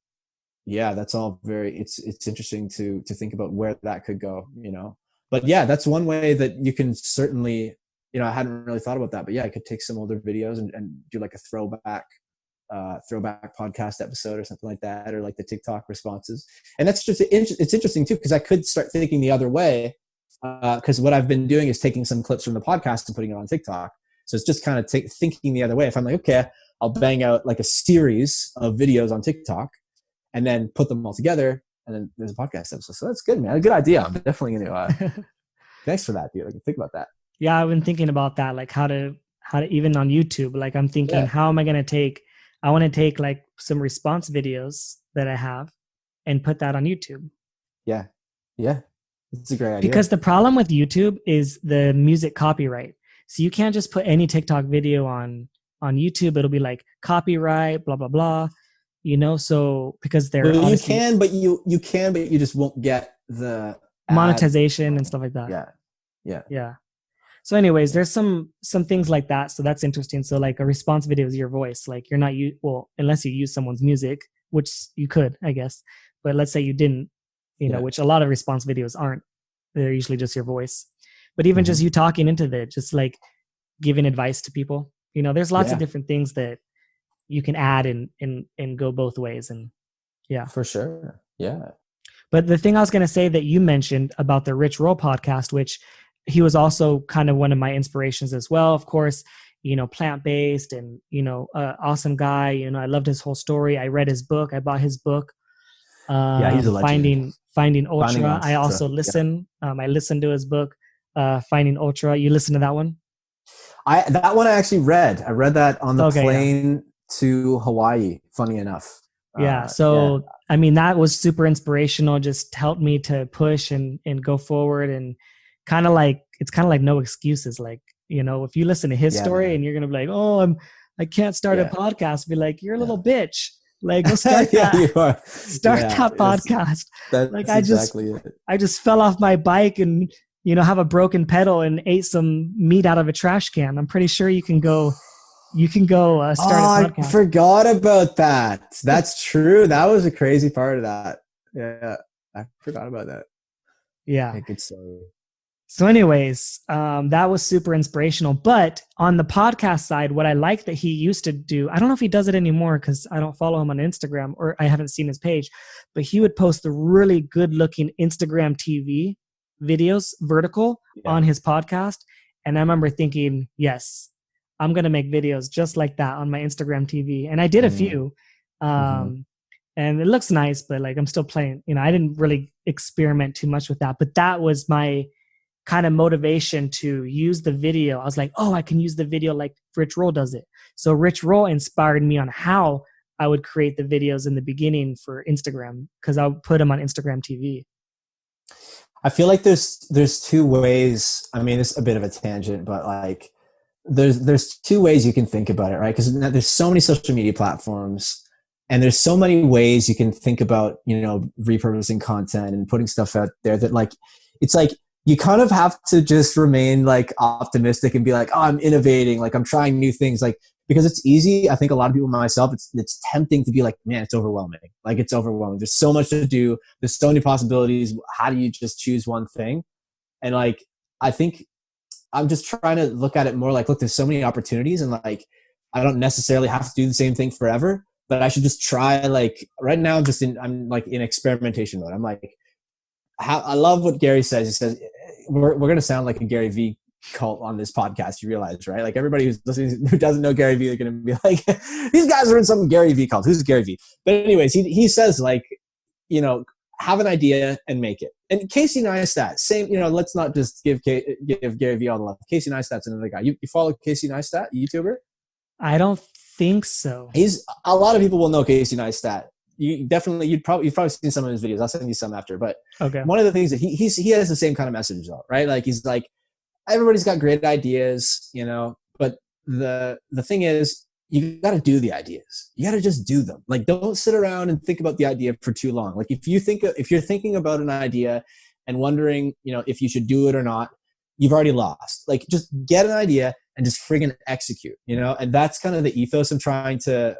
[SPEAKER 2] That's all very, it's interesting to think about where that could go, but that's one way that you can certainly, I hadn't really thought about that, but I could take some older videos and do like a throwback podcast episode or something like that, or like the TikTok responses. And that's just, it's interesting too, because I could start thinking the other way. Cause what I've been doing is taking some clips from the podcast and putting it on TikTok. So it's just kind of thinking the other way. If I'm like, okay, I'll bang out like a series of videos on TikTok, and then put them all together, and then there's a podcast episode. So that's good, man. A good idea. I'm definitely going to, thanks for that, dude. I can think about that.
[SPEAKER 1] Yeah. I've been thinking about that, like how to even on YouTube, like I'm thinking, how am I going to I want to take like some response videos that I have and put that on YouTube.
[SPEAKER 2] Yeah. That's a great idea.
[SPEAKER 1] Because the problem with YouTube is the music copyright. So you can't just put any TikTok video on YouTube. It'll be like copyright, blah, blah, blah. So because they're
[SPEAKER 2] you can, but you just won't get the
[SPEAKER 1] monetization and stuff like that. Yeah. So anyways, there's some things like that. So that's interesting. So like a response video is your voice. Like you're not unless you use someone's music, which you could, I guess. But let's say you didn't, which a lot of response videos aren't. They're usually just your voice. But even just you talking into just like giving advice to people. There's lots of different things that you can add and go both ways. And
[SPEAKER 2] for sure. Yeah.
[SPEAKER 1] But the thing I was going to say that you mentioned about the Rich Roll podcast, which he was also kind of one of my inspirations as well. Of course, plant-based and, awesome guy. I loved his whole story. I read his book. I bought his book.
[SPEAKER 2] He's a legend.
[SPEAKER 1] Finding Ultra. I also listen. I listened to his book, Finding Ultra. You listen to that one?
[SPEAKER 2] That one I actually read. I read that on the plane to Hawaii, funny enough. I mean, that was super inspirational, just helped me to push and go forward, and it's kind of like no excuses. Like, if you listen to his story and you're going to be like, I can't start a podcast, be like, you're a little bitch. Like, go start that. Start that podcast. Like I just fell off my bike and, have a broken pedal and ate some meat out of a trash can. I'm pretty sure you can go start a podcast. I forgot about that. That's true. That was a crazy part of that. Yeah. I forgot about that.
[SPEAKER 1] Yeah.
[SPEAKER 2] Good story.
[SPEAKER 1] So anyways, that was super inspirational. But on the podcast side, what I like that he used to do, I don't know if he does it anymore because I don't follow him on Instagram or I haven't seen his page, but he would post the really good looking Instagram TV videos vertical on his podcast. And I remember thinking, yes, I'm going to make videos just like that on my Instagram TV. And I did a few. And it looks nice, but like I'm still playing, I didn't really experiment too much with that. But that was my kind of motivation to use the video. I was like, oh, I can use the video like Rich Roll does it. So Rich Roll inspired me on how I would create the videos in the beginning for Instagram, because I would put them on Instagram TV.
[SPEAKER 2] I feel like there's two ways. I mean, it's a bit of a tangent, but like there's two ways you can think about it, right? Because there's so many social media platforms, and there's so many ways you can think about, you know, repurposing content and putting stuff out there that like, it's like you kind of have to just remain like optimistic and be like, oh, I'm innovating, like I'm trying new things, like, because it's easy. I think a lot of people, myself, it's tempting to be like, man, it's overwhelming. Like it's overwhelming. There's so much to do. There's so many possibilities. How do you just choose one thing? And like, I think I'm just trying to look at it more like, look, there's so many opportunities, and like, I don't necessarily have to do the same thing forever, but I should just try. Like right now, I'm like in experimentation mode. I'm like, I love what Gary says. He says, we're going to sound like a Gary Vee cult on this podcast, you realize, right? Like everybody who's listening who doesn't know Gary Vee, they're going to be like, these guys are in some Gary Vee cult. Who's Gary Vee? But anyways, he says like, you know, have an idea and make it. And Casey Neistat, same, you know, let's not just give Gary Vee all the love. Casey Neistat's another guy. You follow Casey Neistat, YouTuber?
[SPEAKER 1] I don't think so.
[SPEAKER 2] He's, a lot of people will know Casey Neistat. You've probably seen some of his videos. I'll send you some after. But
[SPEAKER 1] okay,
[SPEAKER 2] one of the things that he has the same kind of message though, right? Like he's like, everybody's got great ideas, you know, but the thing is, you got to do the ideas. You got to just do them. Like, don't sit around and think about the idea for too long. Like if you're thinking about an idea and wondering, you know, if you should do it or not, you've already lost. Like just get an idea and just friggin' execute, you know? And that's kind of the ethos I'm trying to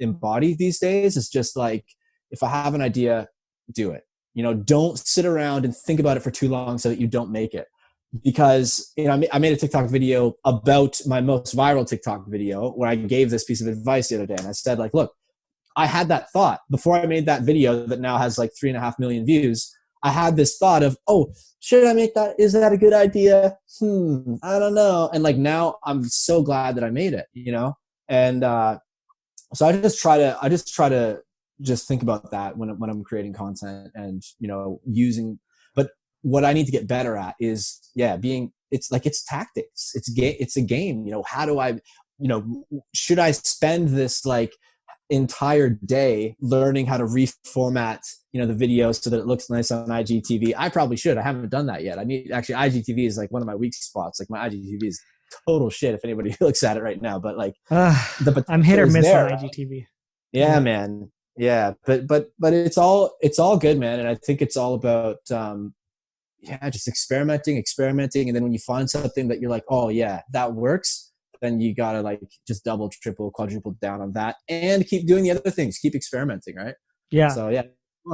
[SPEAKER 2] embody these days. It's just like, if I have an idea, do it. You know, don't sit around and think about it for too long so that you don't make it. Because, you know, I made a TikTok video about my most viral TikTok video where I gave this piece of advice the other day. And I said, like, look, I had that thought before I made that video that now has like 3.5 million views. I had this thought of, oh, should I make that? Is that a good idea? I don't know. And like, now I'm so glad that I made it, you know? And so I just try to just think about that when I'm creating content and, you know, but what I need to get better at is, it's tactics. It's a game. You know, how do I, you know, should I spend this like entire day learning how to reformat, you know, the video so that it looks nice on IGTV? I probably should. I haven't done that yet. I mean, actually, IGTV is like one of my weak spots. Like my IGTV is total shit if anybody looks at it right now. But like,
[SPEAKER 1] I'm hit or miss on IGTV.
[SPEAKER 2] Yeah, man. Yeah, but it's all good, man. And I think it's all about just experimenting, and then when you find something that you're like, oh yeah, that works, then you gotta like just double, triple, quadruple down on that and keep doing the other things. Keep experimenting, right?
[SPEAKER 1] Yeah.
[SPEAKER 2] So yeah.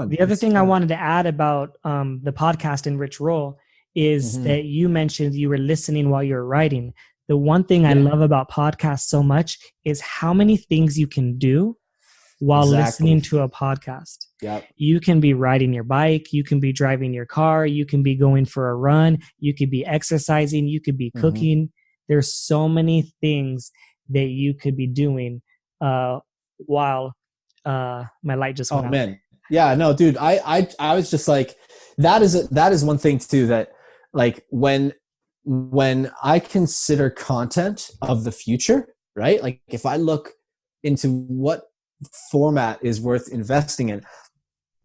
[SPEAKER 1] The other thing I wanted to add about the podcast in Rich Roll is that you mentioned you were listening while you were writing. The one thing I love about podcasts so much is how many things you can do while listening to a podcast.
[SPEAKER 2] Yep.
[SPEAKER 1] You can be riding your bike, you can be driving your car, you can be going for a run, you could be exercising, you could be cooking. There's so many things that you could be doing while my light just went out.
[SPEAKER 2] Man. Yeah, no, dude, I was just like, that is one thing too, that like when I consider content of the future, right? Like if I look into what format is worth investing in,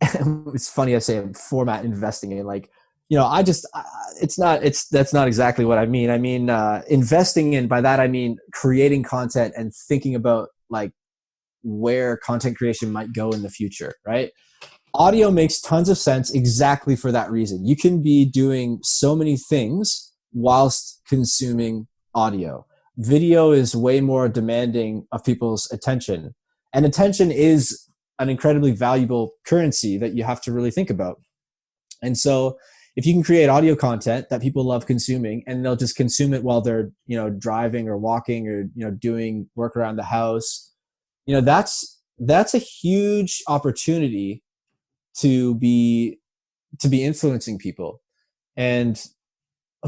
[SPEAKER 2] it's funny I say format investing in, like, you know, that's not exactly what I mean. I mean, investing in, by that I mean creating content and thinking about like where content creation might go in the future, right? Audio makes tons of sense exactly for that reason. You can be doing so many things whilst consuming audio. Video is way more demanding of people's attention. And attention is an incredibly valuable currency that you have to really think about. And so if you can create audio content that people love consuming, and they'll just consume it while they're, you know, driving or walking or, you know, doing work around the house, you know, that's a huge opportunity to be influencing people. And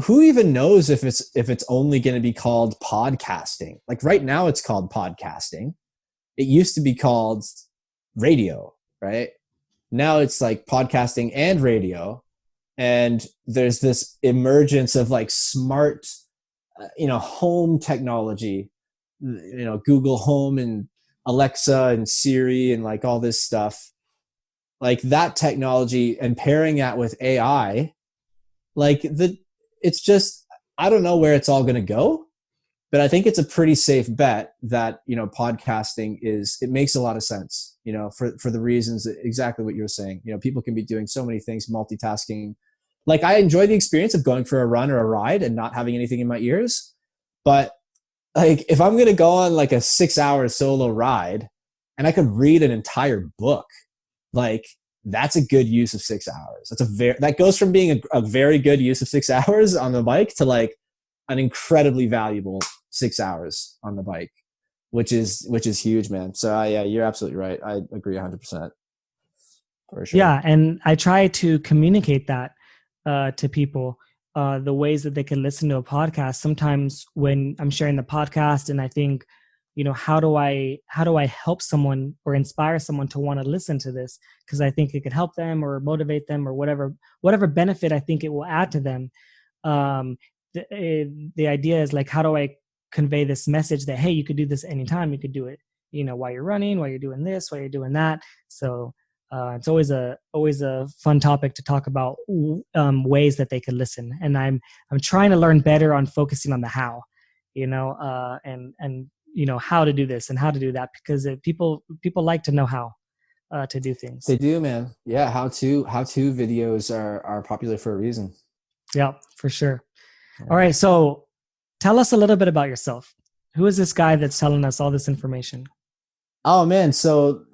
[SPEAKER 2] who even knows if it's only going to be called podcasting? Like right now it's called podcasting. It used to be called radio, right? Now it's like podcasting and radio. And there's this emergence of like smart, home technology, Google Home and Alexa and Siri and like all this stuff, like that technology, and pairing that with AI, it's just, I don't know where it's all going to go, but I think it's a pretty safe bet that, podcasting it makes a lot of sense, for the reasons that, exactly what you were saying. People can be doing so many things, multitasking. Like, I enjoy the experience of going for a run or a ride and not having anything in my ears. But like, if I'm going to go on like a 6-hour solo ride and I could read an entire book, like, that's a good use of 6 hours. That goes from being a very good use of 6 hours on the bike to like an incredibly valuable 6 hours on the bike, which is huge, man. So yeah, you're absolutely right. I agree 100%. For sure.
[SPEAKER 1] Yeah. And I try to communicate that to people, the ways that they can listen to a podcast. Sometimes when I'm sharing the podcast and I think, how do I help someone or inspire someone to want to listen to this? Because I think it could help them or motivate them or whatever benefit I think it will add to them. The idea is like, how do I convey this message that, hey, you could do this anytime. You could do it, while you're running, while you're doing this, while you're doing that. So it's always a fun topic to talk about, ways that they could listen. And I'm trying to learn better on focusing on the how, and how to do this and how to do that, because people like to know how to do things.
[SPEAKER 2] They do, man. Yeah, how to videos are popular for a reason.
[SPEAKER 1] Yeah, for sure. Yeah. All right, so tell us a little bit about yourself. Who is this guy that's telling us all this information?
[SPEAKER 2] Oh man, so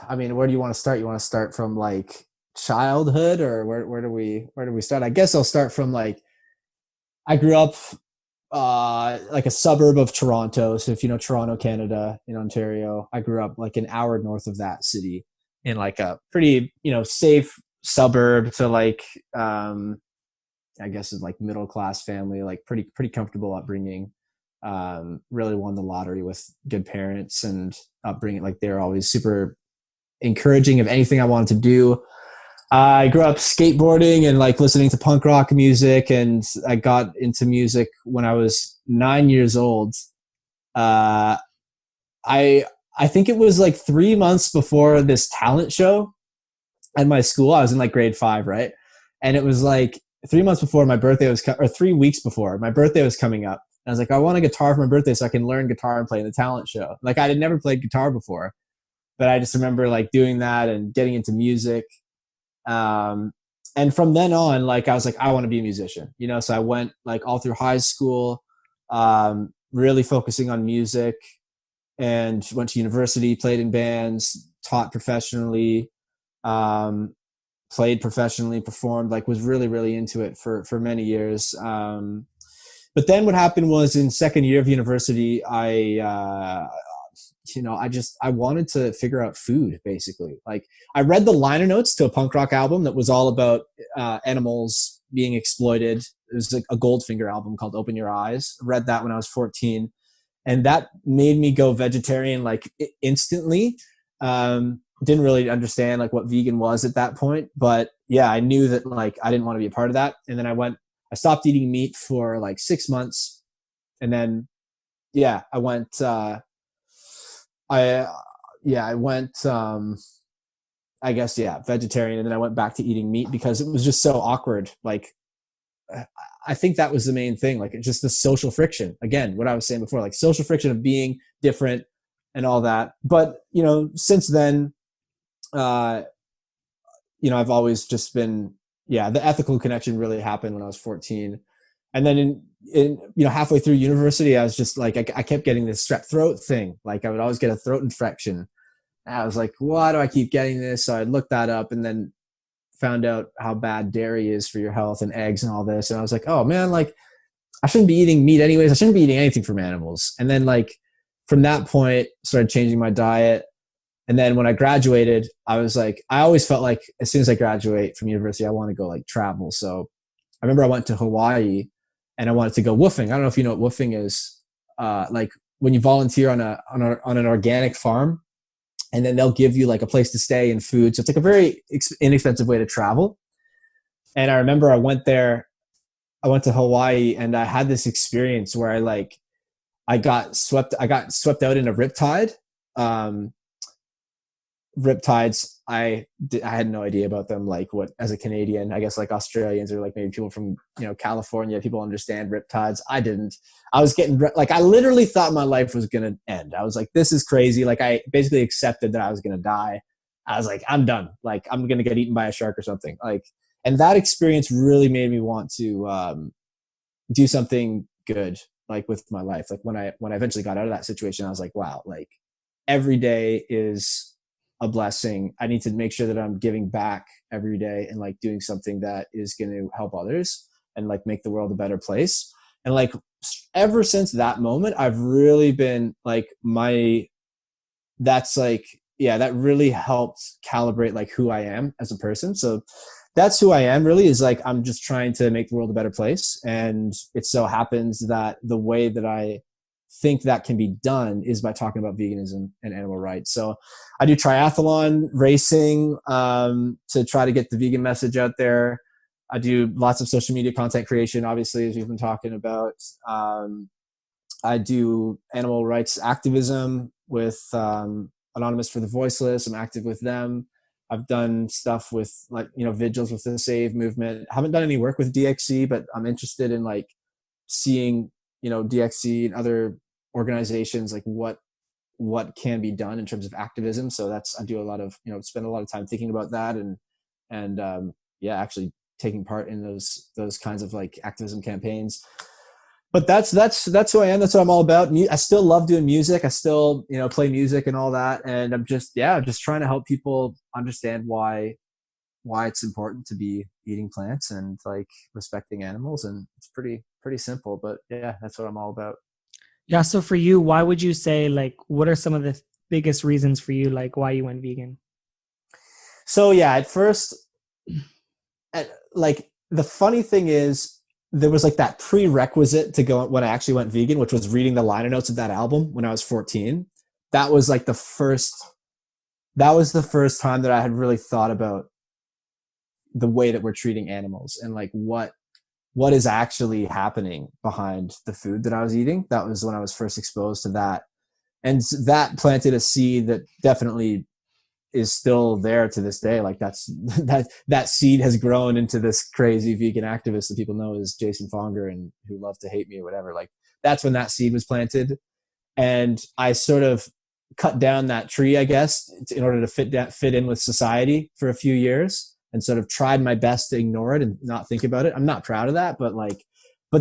[SPEAKER 2] I mean, where do you want to start? You want to start from like childhood, or where do we start? I guess I'll start from like, I grew up like a suburb of Toronto. So if you know Toronto, Canada, in Ontario, I grew up like an hour north of that city in like a pretty, safe suburb to like, I guess it's like middle class family, like pretty comfortable upbringing. Really won the lottery with good parents and upbringing. Like they're always super encouraging of anything I wanted to do. I grew up skateboarding and like listening to punk rock music, and I got into music when I was 9 years old. I think it was like 3 months before this talent show at my school. I was in like grade 5, right? And it was like 3 months before my birthday or 3 weeks before my birthday was coming up. And I was like, I want a guitar for my birthday so I can learn guitar and play in the talent show. Like I had never played guitar before, but I just remember like doing that and getting into music. And from then on, like I was like, I want to be a musician, so I went like all through high school, really focusing on music, and went to university, played in bands, taught professionally, played professionally, performed, like was really, really into it for many years. But then what happened was in second year of university, I wanted to figure out food, basically. Like I read the liner notes to a punk rock album that was all about animals being exploited. It was like a Goldfinger album called Open Your Eyes. I read that when I was 14. And that made me go vegetarian like instantly. Didn't really understand like what vegan was at that point. But yeah, I knew that like I didn't want to be a part of that. And then I stopped eating meat for like 6 months. And then, yeah, I went... I went, I guess, vegetarian. And then I went back to eating meat because it was just so awkward. Like, I think that was the main thing. Like, it's just the social friction. Again, what I was saying before, like social friction of being different and all that. But, since then, I've always just been, the ethical connection really happened when I was 14. And then in halfway through university, I was just like, I kept getting this strep throat thing. Like I would always get a throat infection. And I was like, why do I keep getting this? So I looked that up and then found out how bad dairy is for your health and eggs and all this. And I was like, oh man, like I shouldn't be eating meat anyways. I shouldn't be eating anything from animals. And then like from that point, started changing my diet. And then when I graduated, I was like, I always felt like as soon as I graduate from university, I want to go like travel. So I remember I went to Hawaii. And I wanted to go woofing. I don't know if you know what woofing is. Like when you volunteer on an organic farm, and then they'll give you like a place to stay and food. So it's like a very inexpensive way to travel. And I remember I went to Hawaii, and I had this experience where I got swept out in a riptide. Riptides, I had no idea about them. Like, what, as a Canadian, I guess like Australians or like maybe people from, California, people understand riptides. I didn't. I was getting like, I literally thought my life was gonna end. I was like, this is crazy. Like, I basically accepted that I was gonna die. I was like, I'm done. Like, I'm gonna get eaten by a shark or something. Like, and that experience really made me want to do something good, like, with my life. Like, when I eventually got out of that situation, I was like, wow, like, every day is a blessing. I need to make sure that I'm giving back every day and like doing something that is going to help others and like make the world a better place. And like, ever since that moment, I've really been like, that really helped calibrate like who I am as a person. So that's who I am, really, is like, I'm just trying to make the world a better place. And it so happens that the way that I think that can be done is by talking about veganism and animal rights. So I do triathlon racing to try to get the vegan message out there. I do lots of social media content creation, obviously, as we've been talking about. I do animal rights activism with Anonymous for the Voiceless. I'm active with them. I've done stuff with like, vigils with the Save movement. I haven't done any work with DXC, but I'm interested in like seeing, DXC and other organizations, like what can be done in terms of activism. So I do a lot of, spend a lot of time thinking about that and actually taking part in those kinds of like activism campaigns. But that's who I am. That's what I'm all about. I still love doing music. I still, play music and all that. And I'm just trying to help people understand why it's important to be eating plants and like respecting animals. And it's pretty simple, but yeah, that's what I'm all about.
[SPEAKER 1] Yeah. So for you, why would you say, like, what are some of the biggest reasons for you, like, why you went vegan?
[SPEAKER 2] So yeah, at first, like, the funny thing is, there was like that prerequisite to go when I actually went vegan, which was reading the liner notes of that album when I was 14. That was like the first time that I had really thought about the way that we're treating animals and like what is actually happening behind the food that I was eating. That was when I was first exposed to that. And that planted a seed that definitely is still there to this day. Like that seed has grown into this crazy vegan activist that people know as Jason Fonger and who love to hate me or whatever. Like, that's when that seed was planted. And I sort of cut down that tree, I guess, in order to fit in with society for a few years, and sort of tried my best to ignore it and not think about it. I'm not proud of that, but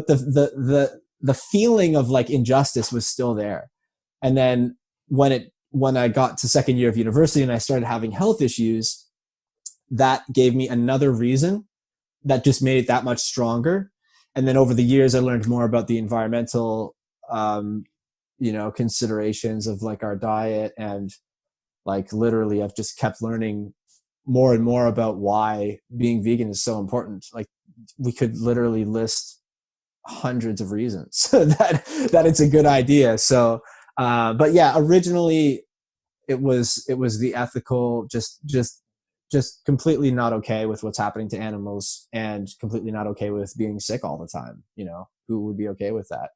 [SPEAKER 2] the feeling of like injustice was still there. And then when I got to second year of university and I started having health issues, that gave me another reason that just made it that much stronger. And then over the years, I learned more about the environmental, considerations of like our diet. And like, literally, I've just kept learning more and more about why being vegan is so important. Like, we could literally list hundreds of reasons that it's a good idea. So, but yeah, originally it was the ethical, just completely not okay with what's happening to animals, and completely not okay with being sick all the time. Who would be okay with that?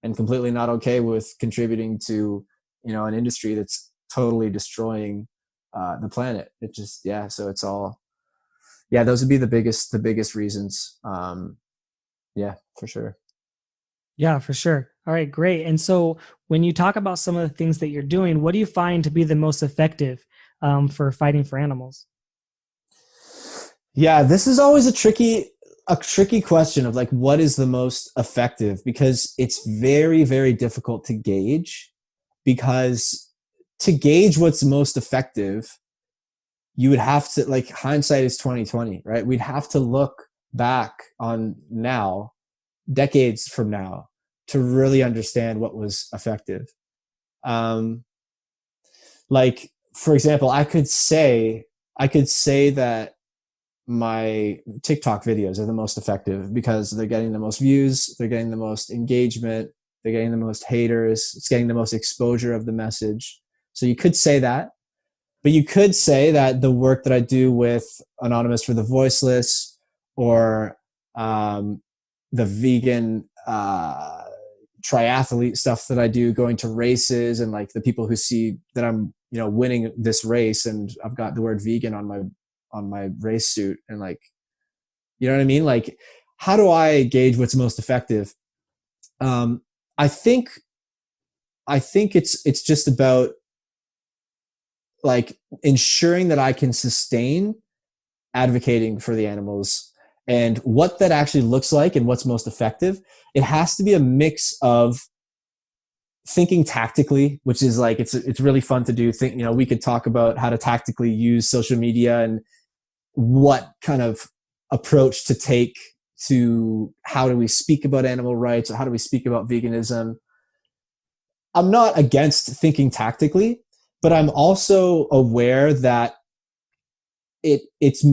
[SPEAKER 2] And completely not okay with contributing to, an industry that's totally destroying the planet. It just, so it's all, those would be the biggest reasons. For sure.
[SPEAKER 1] Yeah, for sure. All right, great. And so when you talk about some of the things that you're doing, what do you find to be the most effective for fighting for animals?
[SPEAKER 2] Yeah, this is always a tricky question of like, what is the most effective? Because it's very, very difficult to gauge, because to gauge what's most effective, you would have to, like, hindsight is 2020, right? We'd have to look back on now, decades from now, to really understand what was effective. Like, for example, I could say that my TikTok videos are the most effective because they're getting the most views, they're getting the most engagement, they're getting the most haters, it's getting the most exposure of the message. So you could say that. But you could say that the work that I do with Anonymous for the Voiceless, or the vegan triathlete stuff that I do, going to races, and like the people who see that I'm, you know, winning this race and I've got the word vegan on my race suit, and like, you know what I mean? Like, how do I gauge what's most effective? I think it's just about like ensuring that I can sustain advocating for the animals, and what that actually looks like and what's most effective. It has to be a mix of thinking tactically, which is like, it's really fun to do. You know, we could talk about how to tactically use social media and what kind of approach to take to how do we speak about animal rights, or how do we speak about veganism. I'm not against thinking tactically, but I'm also aware that it's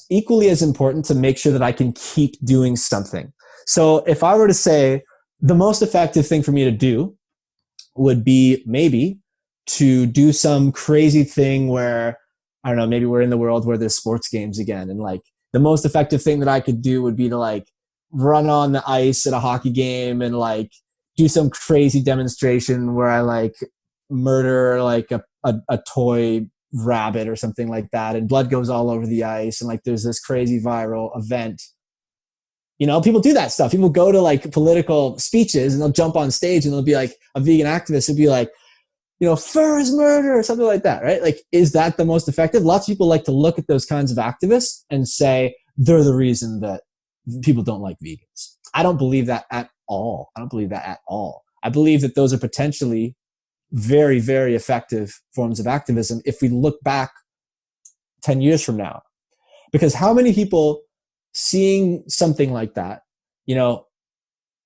[SPEAKER 2] equally as important to make sure that I can keep doing something. So if I were to say the most effective thing for me to do would be maybe to do some crazy thing where, I don't know, maybe we're in the world where there's sports games again, and like the most effective thing that I could do would be to like run on the ice at a hockey game and like do some crazy demonstration where I like murder like a toy rabbit or something like that, and blood goes all over the ice, and like there's this crazy viral event. You know, people do that stuff. People go to like political speeches and they'll jump on stage and they'll be like, a vegan activist would be like, you know, fur is murder or something like that, right? Like, is that the most effective? Lots of people like to look at those kinds of activists and say they're the reason that people don't like vegans. I don't believe that at all. I believe that those are potentially very, very effective forms of activism if we look back 10 years from now. Because how many people seeing something like that, you know,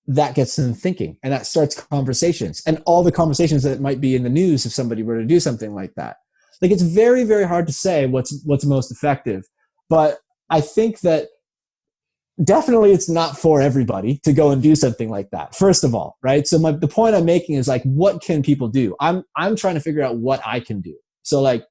[SPEAKER 2] that gets them thinking, and that starts conversations, and all the conversations that might be in the news if somebody were to do something like that. Like, it's very, very hard to say what's most effective. But I think that definitely it's not for everybody to go and do something like that, first of all, right? So the point I'm making is like, what can people do? I'm trying to figure out what I can do. So like,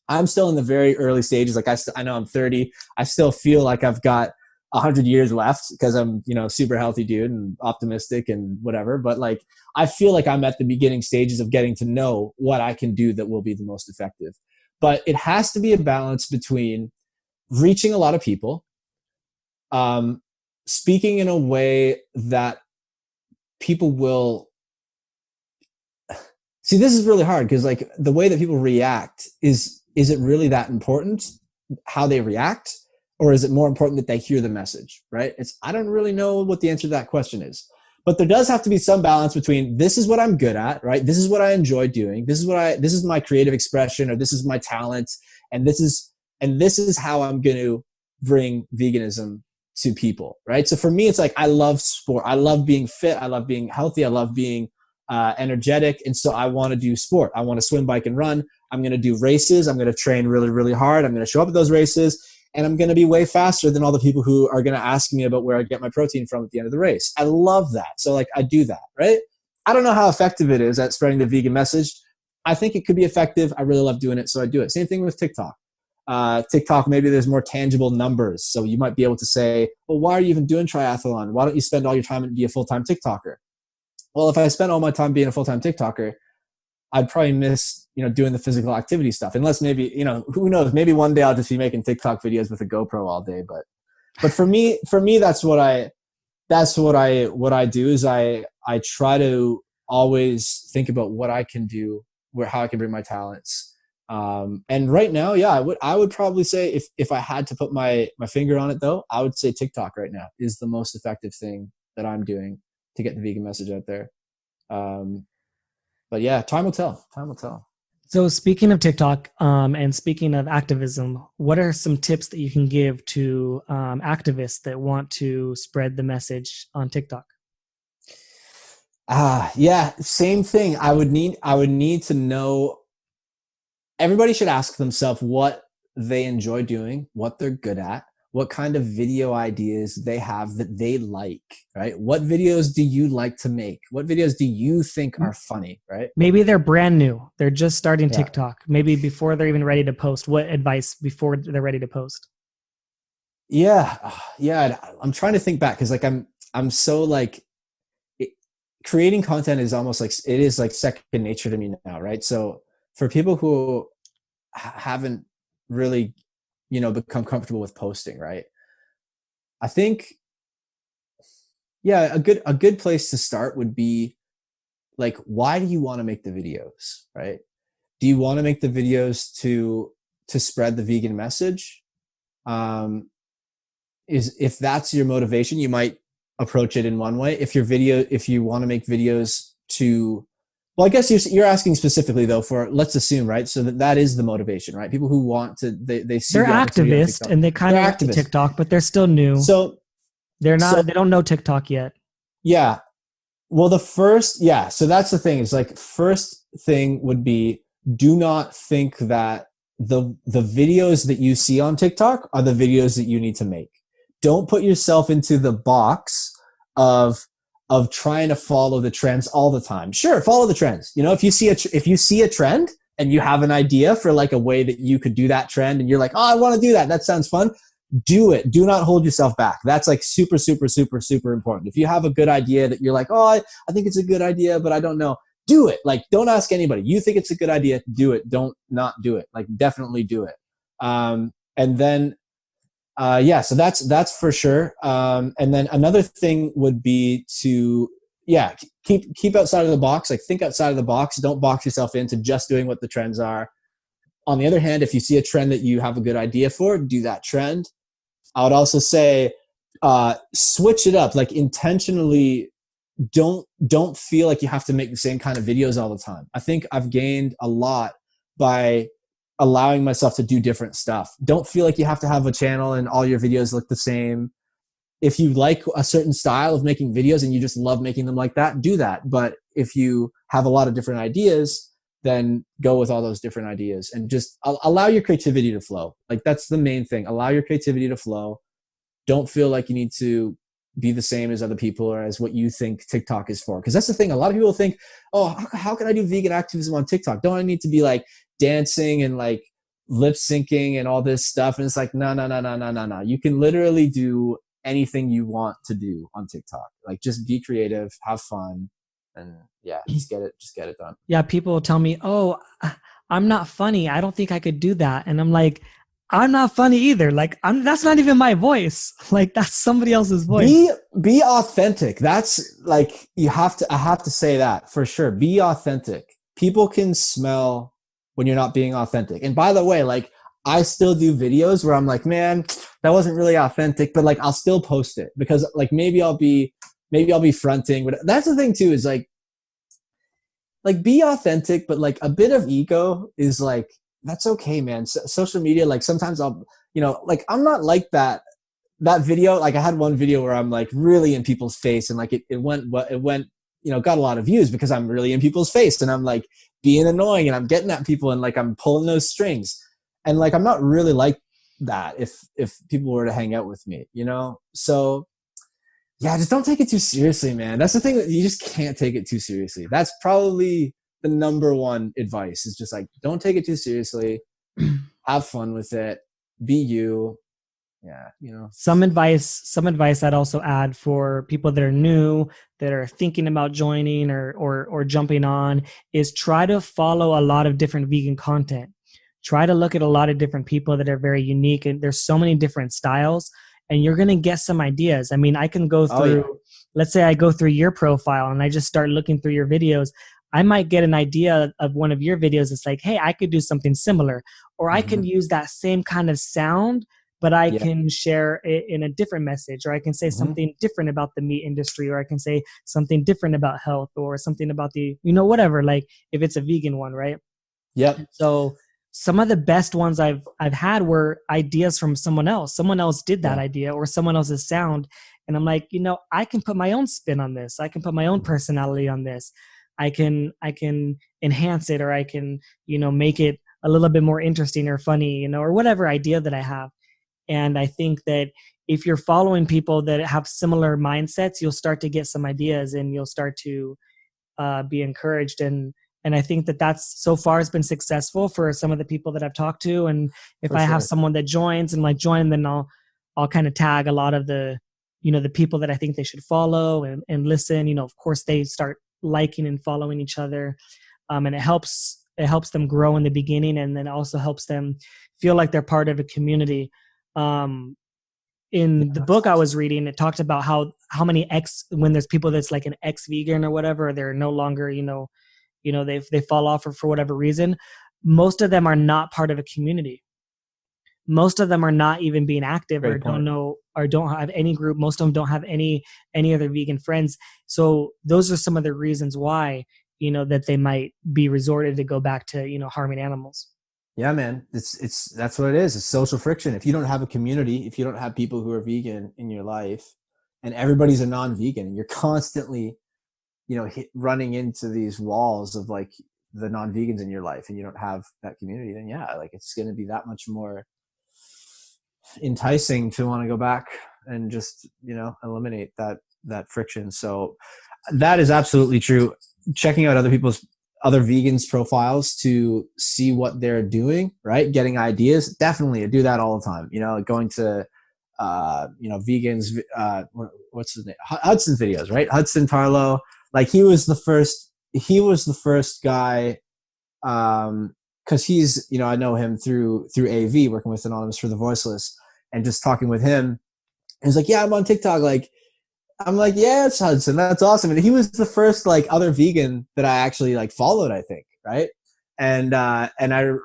[SPEAKER 2] I'm still in the very early stages. Like I know I'm 30. I still feel like I've got 100 years left because I'm, you know, super healthy dude and optimistic and whatever. But like, I feel like I'm at the beginning stages of getting to know what I can do that will be the most effective. But it has to be a balance between reaching a lot of people, speaking in a way that people will see. This is really hard because like the way that people react is it really that important, how they react, or is it more important that they hear the message, right? I don't really know what the answer to that question is, but there does have to be some balance between this is what I'm good at, right? This is what I enjoy doing. This is my creative expression, or this is my talent. And this is how I'm going to bring veganism to people, right? So for me, it's like, I love sport. I love being fit. I love being healthy. I love being energetic. And so I want to do sport. I want to swim, bike, and run. I'm going to do races. I'm going to train really, really hard. I'm going to show up at those races, and I'm going to be way faster than all the people who are going to ask me about where I get my protein from at the end of the race. I love that. So like, I do that, right? I don't know how effective it is at spreading the vegan message. I think it could be effective. I really love doing it, so I do it. Same thing with TikTok. TikTok, maybe there's more tangible numbers. So you might be able to say, well, why are you even doing triathlon? Why don't you spend all your time and be a full-time TikToker? Well, if I spent all my time being a full-time TikToker, I'd probably miss, you know, doing the physical activity stuff. Unless maybe, you know, who knows? Maybe one day I'll just be making TikTok videos with a GoPro all day. But for me, that's what I do is I try to always think about what I can do, how I can bring my talents. And right now, yeah, I would probably say if I had to put my finger on it though, I would say TikTok right now is the most effective thing that I'm doing to get the vegan message out there. But yeah, time will tell.
[SPEAKER 1] So speaking of TikTok, and speaking of activism, what are some tips that you can give to activists that want to spread the message on TikTok?
[SPEAKER 2] Yeah, same thing. I would need to know. Everybody should ask themselves what they enjoy doing, what they're good at, what kind of video ideas they have that they like, right? What videos do you like to make? What videos do you think are funny, right?
[SPEAKER 1] Maybe they're brand new. They're just starting TikTok. Maybe before they're even ready to post. What advice before they're ready to post?
[SPEAKER 2] Yeah. I'm trying to think back because like I'm so like it, creating content is almost like it is like second nature to me now, right? So for people who haven't really, become comfortable with posting, right? I think, yeah, a good place to start would be like, why do you want to make the videos, right? Do you want to make the videos to spread the vegan message? Um, is if that's your motivation, you might approach it in one way. If you want to make videos to, well, I guess you're asking specifically though for, let's assume, right? So that is the motivation, right? People who want to, they see
[SPEAKER 1] They're
[SPEAKER 2] the opportunity on
[SPEAKER 1] activists
[SPEAKER 2] TikTok.
[SPEAKER 1] and they kind of
[SPEAKER 2] They're
[SPEAKER 1] like the
[SPEAKER 2] activists.
[SPEAKER 1] TikTok, but they're still new.
[SPEAKER 2] So,
[SPEAKER 1] They're
[SPEAKER 2] so
[SPEAKER 1] not, they don't know TikTok yet.
[SPEAKER 2] yeah. Well, so that's the thing is like, first thing would be, do not think that the videos that you see on TikTok are the videos that you need to make. Don't put yourself into the box of trying to follow the trends all the time. Sure, follow the trends. If you see a trend and you have an idea for like a way that you could do that trend and you're like, "Oh, I want to do that. That sounds fun." Do it. Do not hold yourself back. That's like super, super, super, super important. If you have a good idea that you're like, "Oh, I think it's a good idea, but I don't know." Do it. Like, don't ask anybody. You think it's a good idea, do it. Don't not do it. Like, definitely do it. And then so that's for sure. And then another thing would be to, keep outside of the box. Like, think outside of the box. Don't box yourself into just doing what the trends are. On the other hand, if you see a trend that you have a good idea for, do that trend. I would also say, switch it up. Like, intentionally, don't feel like you have to make the same kind of videos all the time. I think I've gained a lot by allowing myself to do different stuff. Don't feel like you have to have a channel and all your videos look the same. If you like a certain style of making videos and you just love making them like that, do that. But if you have a lot of different ideas, then go with all those different ideas and just allow your creativity to flow. Like, that's the main thing. Allow your creativity to flow. Don't feel like you need to be the same as other people or as what you think TikTok is for. Because that's the thing. A lot of people think, "Oh, how can I do vegan activism on TikTok? Don't I need to be like dancing and like lip syncing and all this stuff?" And it's like, no. You can literally do anything you want to do on TikTok. Like, just be creative, have fun, and just get it done.
[SPEAKER 1] Yeah, people will tell me, "Oh, I'm not funny. I don't think I could do that." And I'm like, "I'm not funny either. Like, that's not even my voice. Like, that's somebody else's voice."
[SPEAKER 2] Be authentic. That's like, I have to say that for sure. Be authentic. People can smell when you're not being authentic. And by the way, like, I still do videos where I'm like, "Man, that wasn't really authentic," but like, I'll still post it because like, maybe I'll be fronting. But that's the thing too, is like be authentic, but like, a bit of ego is like, that's okay, man. Social media, like, sometimes I'll, like, I'm not like that video. Like, I had one video where I'm like really in people's face and like, it went, got a lot of views because I'm really in people's face and I'm like being annoying and I'm getting at people and like, I'm pulling those strings. And like, I'm not really like that if people were to hang out with me, So yeah, just don't take it too seriously, man. That's the thing, that you just can't take it too seriously. That's probably the number one advice, is just like, don't take it too seriously. Have fun with it. Be you. Yeah,
[SPEAKER 1] Some advice I'd also add for people that are new, that are thinking about joining or jumping on, is try to follow a lot of different vegan content. Try to look at a lot of different people that are very unique, and there's so many different styles, and you're going to get some ideas. I mean, I can go through, let's say I go through your profile and I just start looking through your videos. I might get an idea of one of your videos. It's like, hey, I could do something similar, or I can use that same kind of sound, but I can share it in a different message, or I can say something different about the meat industry, or I can say something different about health, or something about the, whatever, like if it's a vegan one, right?
[SPEAKER 2] Yep.
[SPEAKER 1] So some of the best ones I've had were ideas from someone else. Someone else did that idea, or someone else's sound. And I'm like, I can put my own spin on this. I can put my own personality on this. I can enhance it, or I can, make it a little bit more interesting or funny, or whatever idea that I have. And I think that if you're following people that have similar mindsets, you'll start to get some ideas and you'll start to be encouraged. And I think that that's so far has been successful for some of the people that I've talked to. And if I have someone that joins and like join, then I'll kind of tag a lot of the, the people that I think they should follow and listen. Of course they start liking and following each other. And it helps them grow in the beginning, and then also helps them feel like they're part of a community. In the book I was reading, it talked about how many when there's people that's like an ex-vegan or whatever, they're no longer, they fall off for whatever reason. Most of them are not part of a community. Most of them are not even being active or don't have any group. Most of them don't have any other vegan friends. So those are some of the reasons why, that they might be resorted to go back to, harming animals.
[SPEAKER 2] Yeah, man. That's what it is. It's social friction. If you don't have a community, if you don't have people who are vegan in your life, and everybody's a non-vegan, and you're constantly, running into these walls of like the non-vegans in your life, and you don't have that community, then yeah, like it's going to be that much more enticing to want to go back and just, eliminate that friction. So that is absolutely true. Checking out other vegans profiles to see what they're doing, right? Getting ideas. Definitely. I do that all the time. Going to, vegans, what's his name? Hudson videos, right? Hudson Tarlow. Like he was the first guy, cause he's, I know him through AV, working with Anonymous for the Voiceless, and just talking with him. He's like, yeah, I'm on TikTok. Like, I'm like, yeah, it's Hudson. That's awesome. And he was the first like other vegan that I actually like followed, I think. Right. And I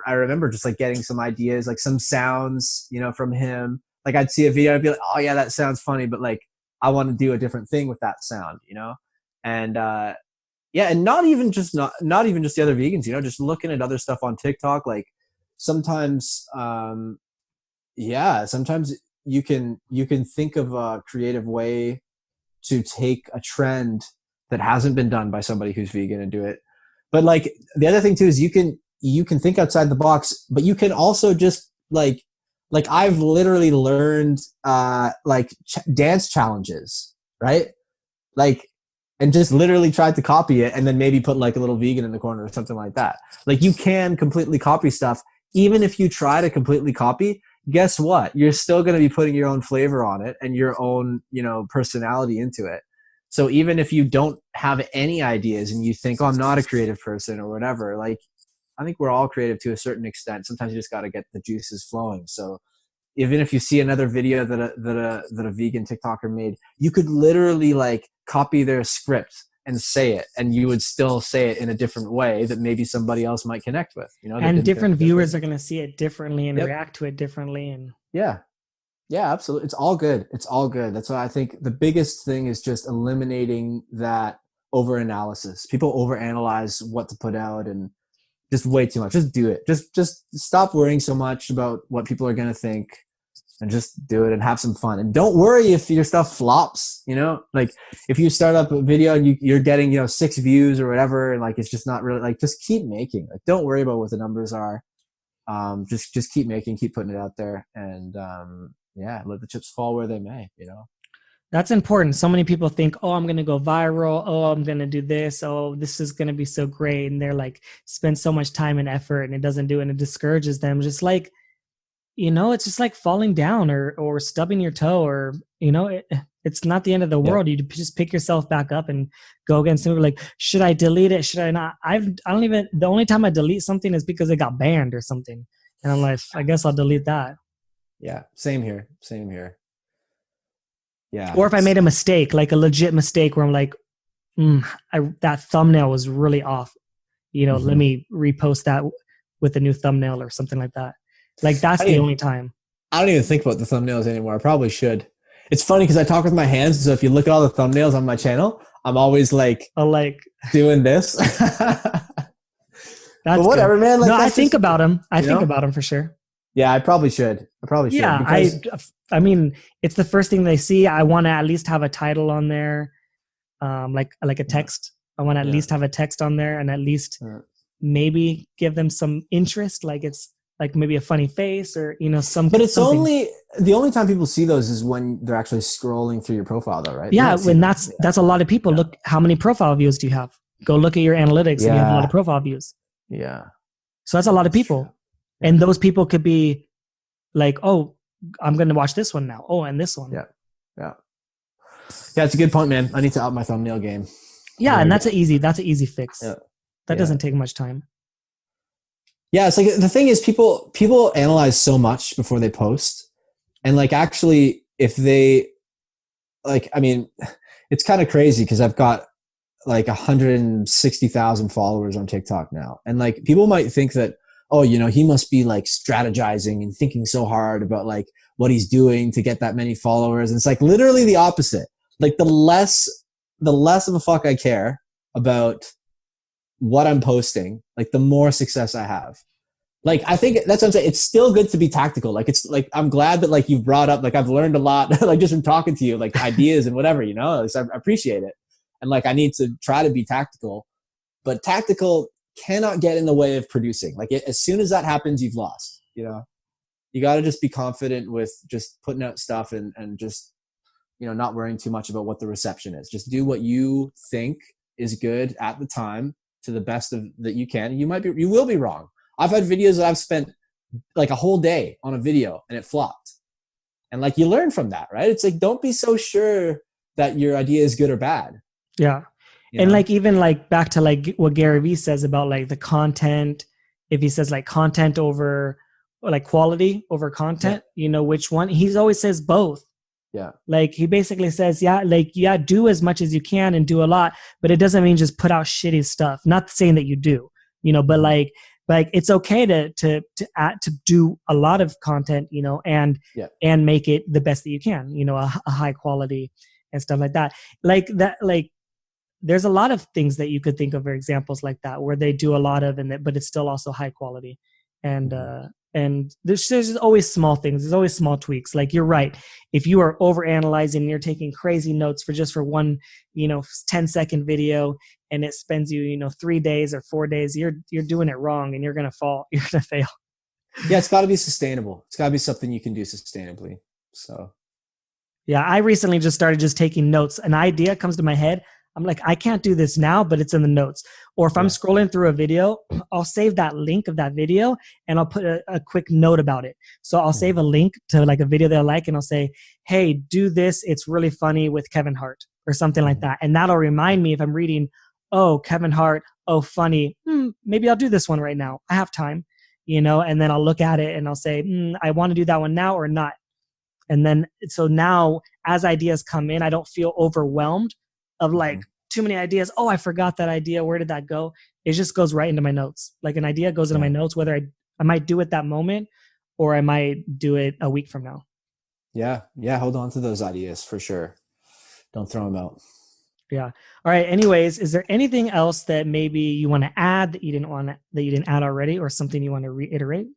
[SPEAKER 2] remember just like getting some ideas, like some sounds, from him. Like I'd see a video, I'd be like, oh yeah, that sounds funny, but like, I want to do a different thing with that sound, and, yeah. And not even just the other vegans, just looking at other stuff on TikTok. Like sometimes, sometimes you can think of a creative way to take a trend that hasn't been done by somebody who's vegan and do it. But like the other thing too is you can think outside the box, but you can also just like I've literally learned dance challenges, right? Like, and just literally tried to copy it, and then maybe put like a little vegan in the corner or something like that. Like you can completely copy stuff. Even if you try to completely copy, guess what? You're still going to be putting your own flavor on it and your own, personality into it. So even if you don't have any ideas and you think, oh, I'm not a creative person or whatever, like I think we're all creative to a certain extent. Sometimes you just got to get the juices flowing. So even if you see another video that a vegan TikToker made, you could literally like copy their script and say it, and you would still say it in a different way that maybe somebody else might connect with,
[SPEAKER 1] and different viewers are going to see it differently and react to it differently. And
[SPEAKER 2] yeah, absolutely. It's all good. That's why I think the biggest thing is just eliminating that over-analysis. People over-analyze what to put out and just way too much. Just do it. Just stop worrying so much about what people are going to think, and just do it and have some fun. And don't worry if your stuff flops, like if you start up a video and you're getting, 6 views or whatever, and like, it's just not really like, just keep making. Like, don't worry about what the numbers are. Just keep making, keep putting it out there, and let the chips fall where they may,
[SPEAKER 1] That's important. So many people think, oh, I'm going to go viral. Oh, I'm going to do this. Oh, this is going to be so great. And they're like, spend so much time and effort, and it doesn't do it, and it discourages them. Just like, it's just like falling down or stubbing your toe, or, it's not the end of the world. You just pick yourself back up and go again. Somebody like, should I delete it? Should I not? The only time I delete something is because it got banned or something. And I'm like, I guess I'll delete that.
[SPEAKER 2] Yeah. Same here. Yeah.
[SPEAKER 1] Or if I made a mistake, like a legit mistake where I'm like, that thumbnail was really off. Let me repost that with a new thumbnail or something like that. Like that's the only time.
[SPEAKER 2] I don't even think about the thumbnails anymore. I probably should. It's funny because I talk with my hands. So if you look at all the thumbnails on my channel, I'm always like doing this.
[SPEAKER 1] But
[SPEAKER 2] whatever, good. Man. Like,
[SPEAKER 1] no, I think about them. I think about them for sure.
[SPEAKER 2] Yeah, I probably should.
[SPEAKER 1] Yeah, I mean, it's the first thing they see. I want to at least have a title on there, like a text. I want to at least have a text on there, and at least maybe give them some interest. Like it's like maybe a funny face or some. But it's
[SPEAKER 2] something. The only time people see those is when they're actually scrolling through your profile, though, right?
[SPEAKER 1] Yeah, when that's a lot of people. Look, how many profile views do you have? Go look at your analytics, and you have a lot of profile views.
[SPEAKER 2] Yeah.
[SPEAKER 1] So that's a lot of people. And those people could be like, oh, I'm going to watch this one now. Oh, and this one.
[SPEAKER 2] Yeah. Yeah. Yeah. It's a good point, man. I need to up my thumbnail game.
[SPEAKER 1] Yeah. And that's an easy fix.
[SPEAKER 2] Yeah.
[SPEAKER 1] That doesn't take much time.
[SPEAKER 2] Yeah. It's like, the thing is people analyze so much before they post. And like, actually, if they like, I mean, it's kind of crazy because I've got like 160,000 followers on TikTok now. And like, people might think that, oh, you know, he must be like strategizing and thinking so hard about like what he's doing to get that many followers. And it's like literally the opposite. Like the less of a fuck I care about what I'm posting, like the more success I have. Like, I think that's what I'm saying. It's still good to be tactical. Like, it's like, I'm glad that like you've brought up, like I've learned a lot, like just from talking to you, like ideas and whatever, you know, so I appreciate it. And like, I need to try to be tactical, but tactical cannot get in the way of producing. Like as soon as that happens, you've lost, you know, you got to just be confident with just putting out stuff and just, you know, not worrying too much about what the reception is. Just do what you think is good at the time to the best of that you can. You will be wrong. I've had videos that I've spent like a whole day on a video and it flopped. And like, you learn from that, right? It's like, don't be so sure that your idea is good or bad.
[SPEAKER 1] Yeah. And like, even like back to like what Gary Vee says about like the content, if he says like content over or like quality over content, you know, which one? He's always says both.
[SPEAKER 2] Yeah.
[SPEAKER 1] Like he basically says, do as much as you can and do a lot, but it doesn't mean just put out shitty stuff. Not saying that you do, you know, but like it's okay to do a lot of content, you know, and make it the best that you can, you know, a high quality and stuff like that. Like that, like there's a lot of things that you could think of or examples like that where they do a lot of, but it's still also high quality. And there's always small things. There's always small tweaks. Like you're right. If you are overanalyzing and you're taking crazy notes for one, you know, 10-second video and it spends you, you know, 3 days or 4 days, you're doing it wrong and you're going to fall. You're going to fail.
[SPEAKER 2] Yeah. It's got to be sustainable. It's got to be something you can do sustainably. So.
[SPEAKER 1] Yeah. I recently just started taking notes. An idea comes to my head. I'm like, I can't do this now, but it's in the notes. Or if I'm scrolling through a video, I'll save that link of that video and I'll put a quick note about it. So I'll save a link to like a video that I like and I'll say, hey, do this. It's really funny with Kevin Hart or something like that. And that'll remind me if I'm reading, oh, Kevin Hart, oh, funny. Maybe I'll do this one right now. I have time, you know, and then I'll look at it and I'll say, I want to do that one now or not. And then, so now as ideas come in, I don't feel overwhelmed of like too many ideas. Oh, I forgot that idea. Where did that go? It just goes right into my notes. Like an idea goes into my notes, whether I might do it that moment or I might do it a week from now.
[SPEAKER 2] Yeah. Yeah. Hold on to those ideas for sure. Don't throw them out.
[SPEAKER 1] Yeah. All right. Anyways, is there anything else that maybe you want to add that you didn't add already or something you want to reiterate?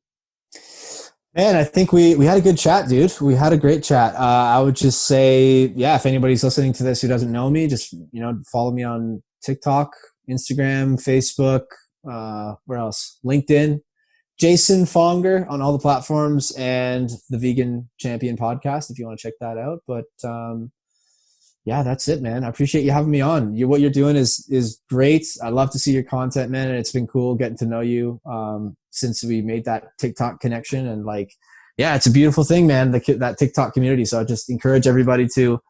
[SPEAKER 2] Man, I think we had a good chat, dude. We had a great chat. I would just say, if anybody's listening to this who doesn't know me, just, you know, follow me on TikTok, Instagram, Facebook, where else? LinkedIn, Jason Fonger on all the platforms, and the Vegan Champion podcast if you want to check that out. But that's it, man. I appreciate you having me on. What you're doing is great. I love to see your content, man. And it's been cool getting to know you since we made that TikTok connection. And like, it's a beautiful thing, man, that TikTok community. So I just encourage everybody to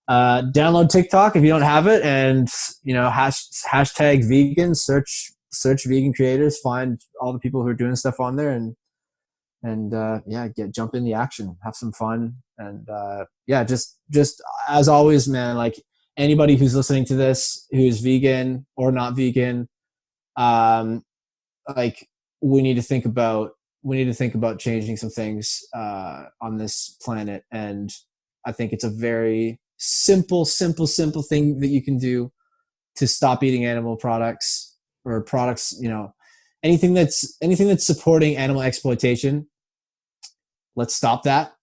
[SPEAKER 2] download TikTok if you don't have it. And, you know, hashtag vegan, search vegan creators, find all the people who are doing stuff on there and jump in the action, have some fun. And just as always, man, like anybody who's listening to this, who's vegan or not vegan, like we need to think about changing some things on this planet. And I think it's a very simple thing that you can do to stop eating animal products or products, you know, anything that's supporting animal exploitation. Let's stop that.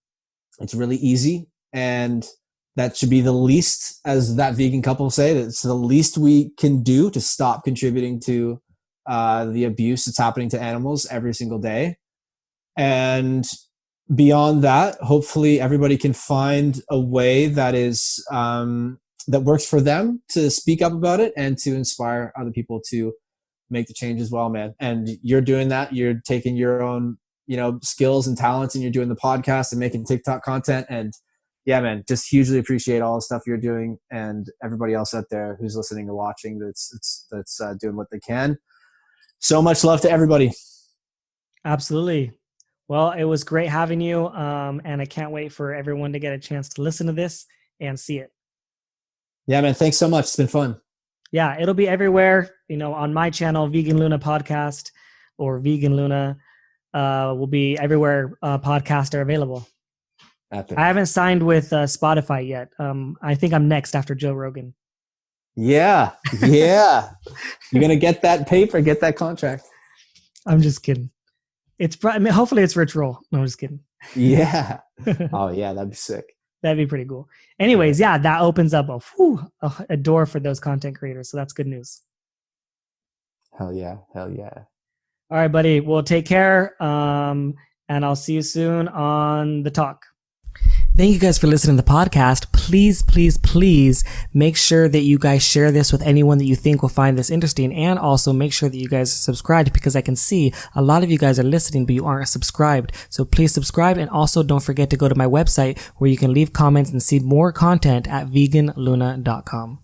[SPEAKER 2] It's really easy. And that should be the least, as that vegan couple say, that's the least we can do to stop contributing to the abuse that's happening to animals every single day. And beyond that, hopefully everybody can find a way that is that works for them to speak up about it and to inspire other people to make the change as well, man. And you're doing that. You're taking your own skills and talents, and you're doing the podcast and making TikTok content. And yeah, man, just hugely appreciate all the stuff you're doing, and everybody else out there who's listening or watching that's doing what they can. So much love to everybody.
[SPEAKER 1] Absolutely. Well, it was great having you. And I can't wait for everyone to get a chance to listen to this and see it.
[SPEAKER 2] Yeah, man. Thanks so much. It's been fun.
[SPEAKER 1] Yeah, it'll be everywhere, on my channel, Vegan Luna Podcast or Vegan Luna, will be everywhere podcasts are available.
[SPEAKER 2] Epic.
[SPEAKER 1] I haven't signed with Spotify yet. I think I'm next after Joe Rogan.
[SPEAKER 2] Yeah. You're going to get that paper, get that contract.
[SPEAKER 1] I'm just kidding. Hopefully it's Rich Roll. No, I'm just kidding.
[SPEAKER 2] Yeah. Oh yeah, that'd be sick.
[SPEAKER 1] That'd be pretty cool. Anyways, yeah, that opens up a door for those content creators. So that's good news.
[SPEAKER 2] Hell yeah.
[SPEAKER 1] All right, buddy. Well, take care. And I'll see you soon on the talk. Thank you guys for listening to the podcast. Please, please, please make sure that you guys share this with anyone that you think will find this interesting. And also make sure that you guys are subscribed, because I can see a lot of you guys are listening, but you aren't subscribed. So please subscribe. And also don't forget to go to my website where you can leave comments and see more content at veganluna.com.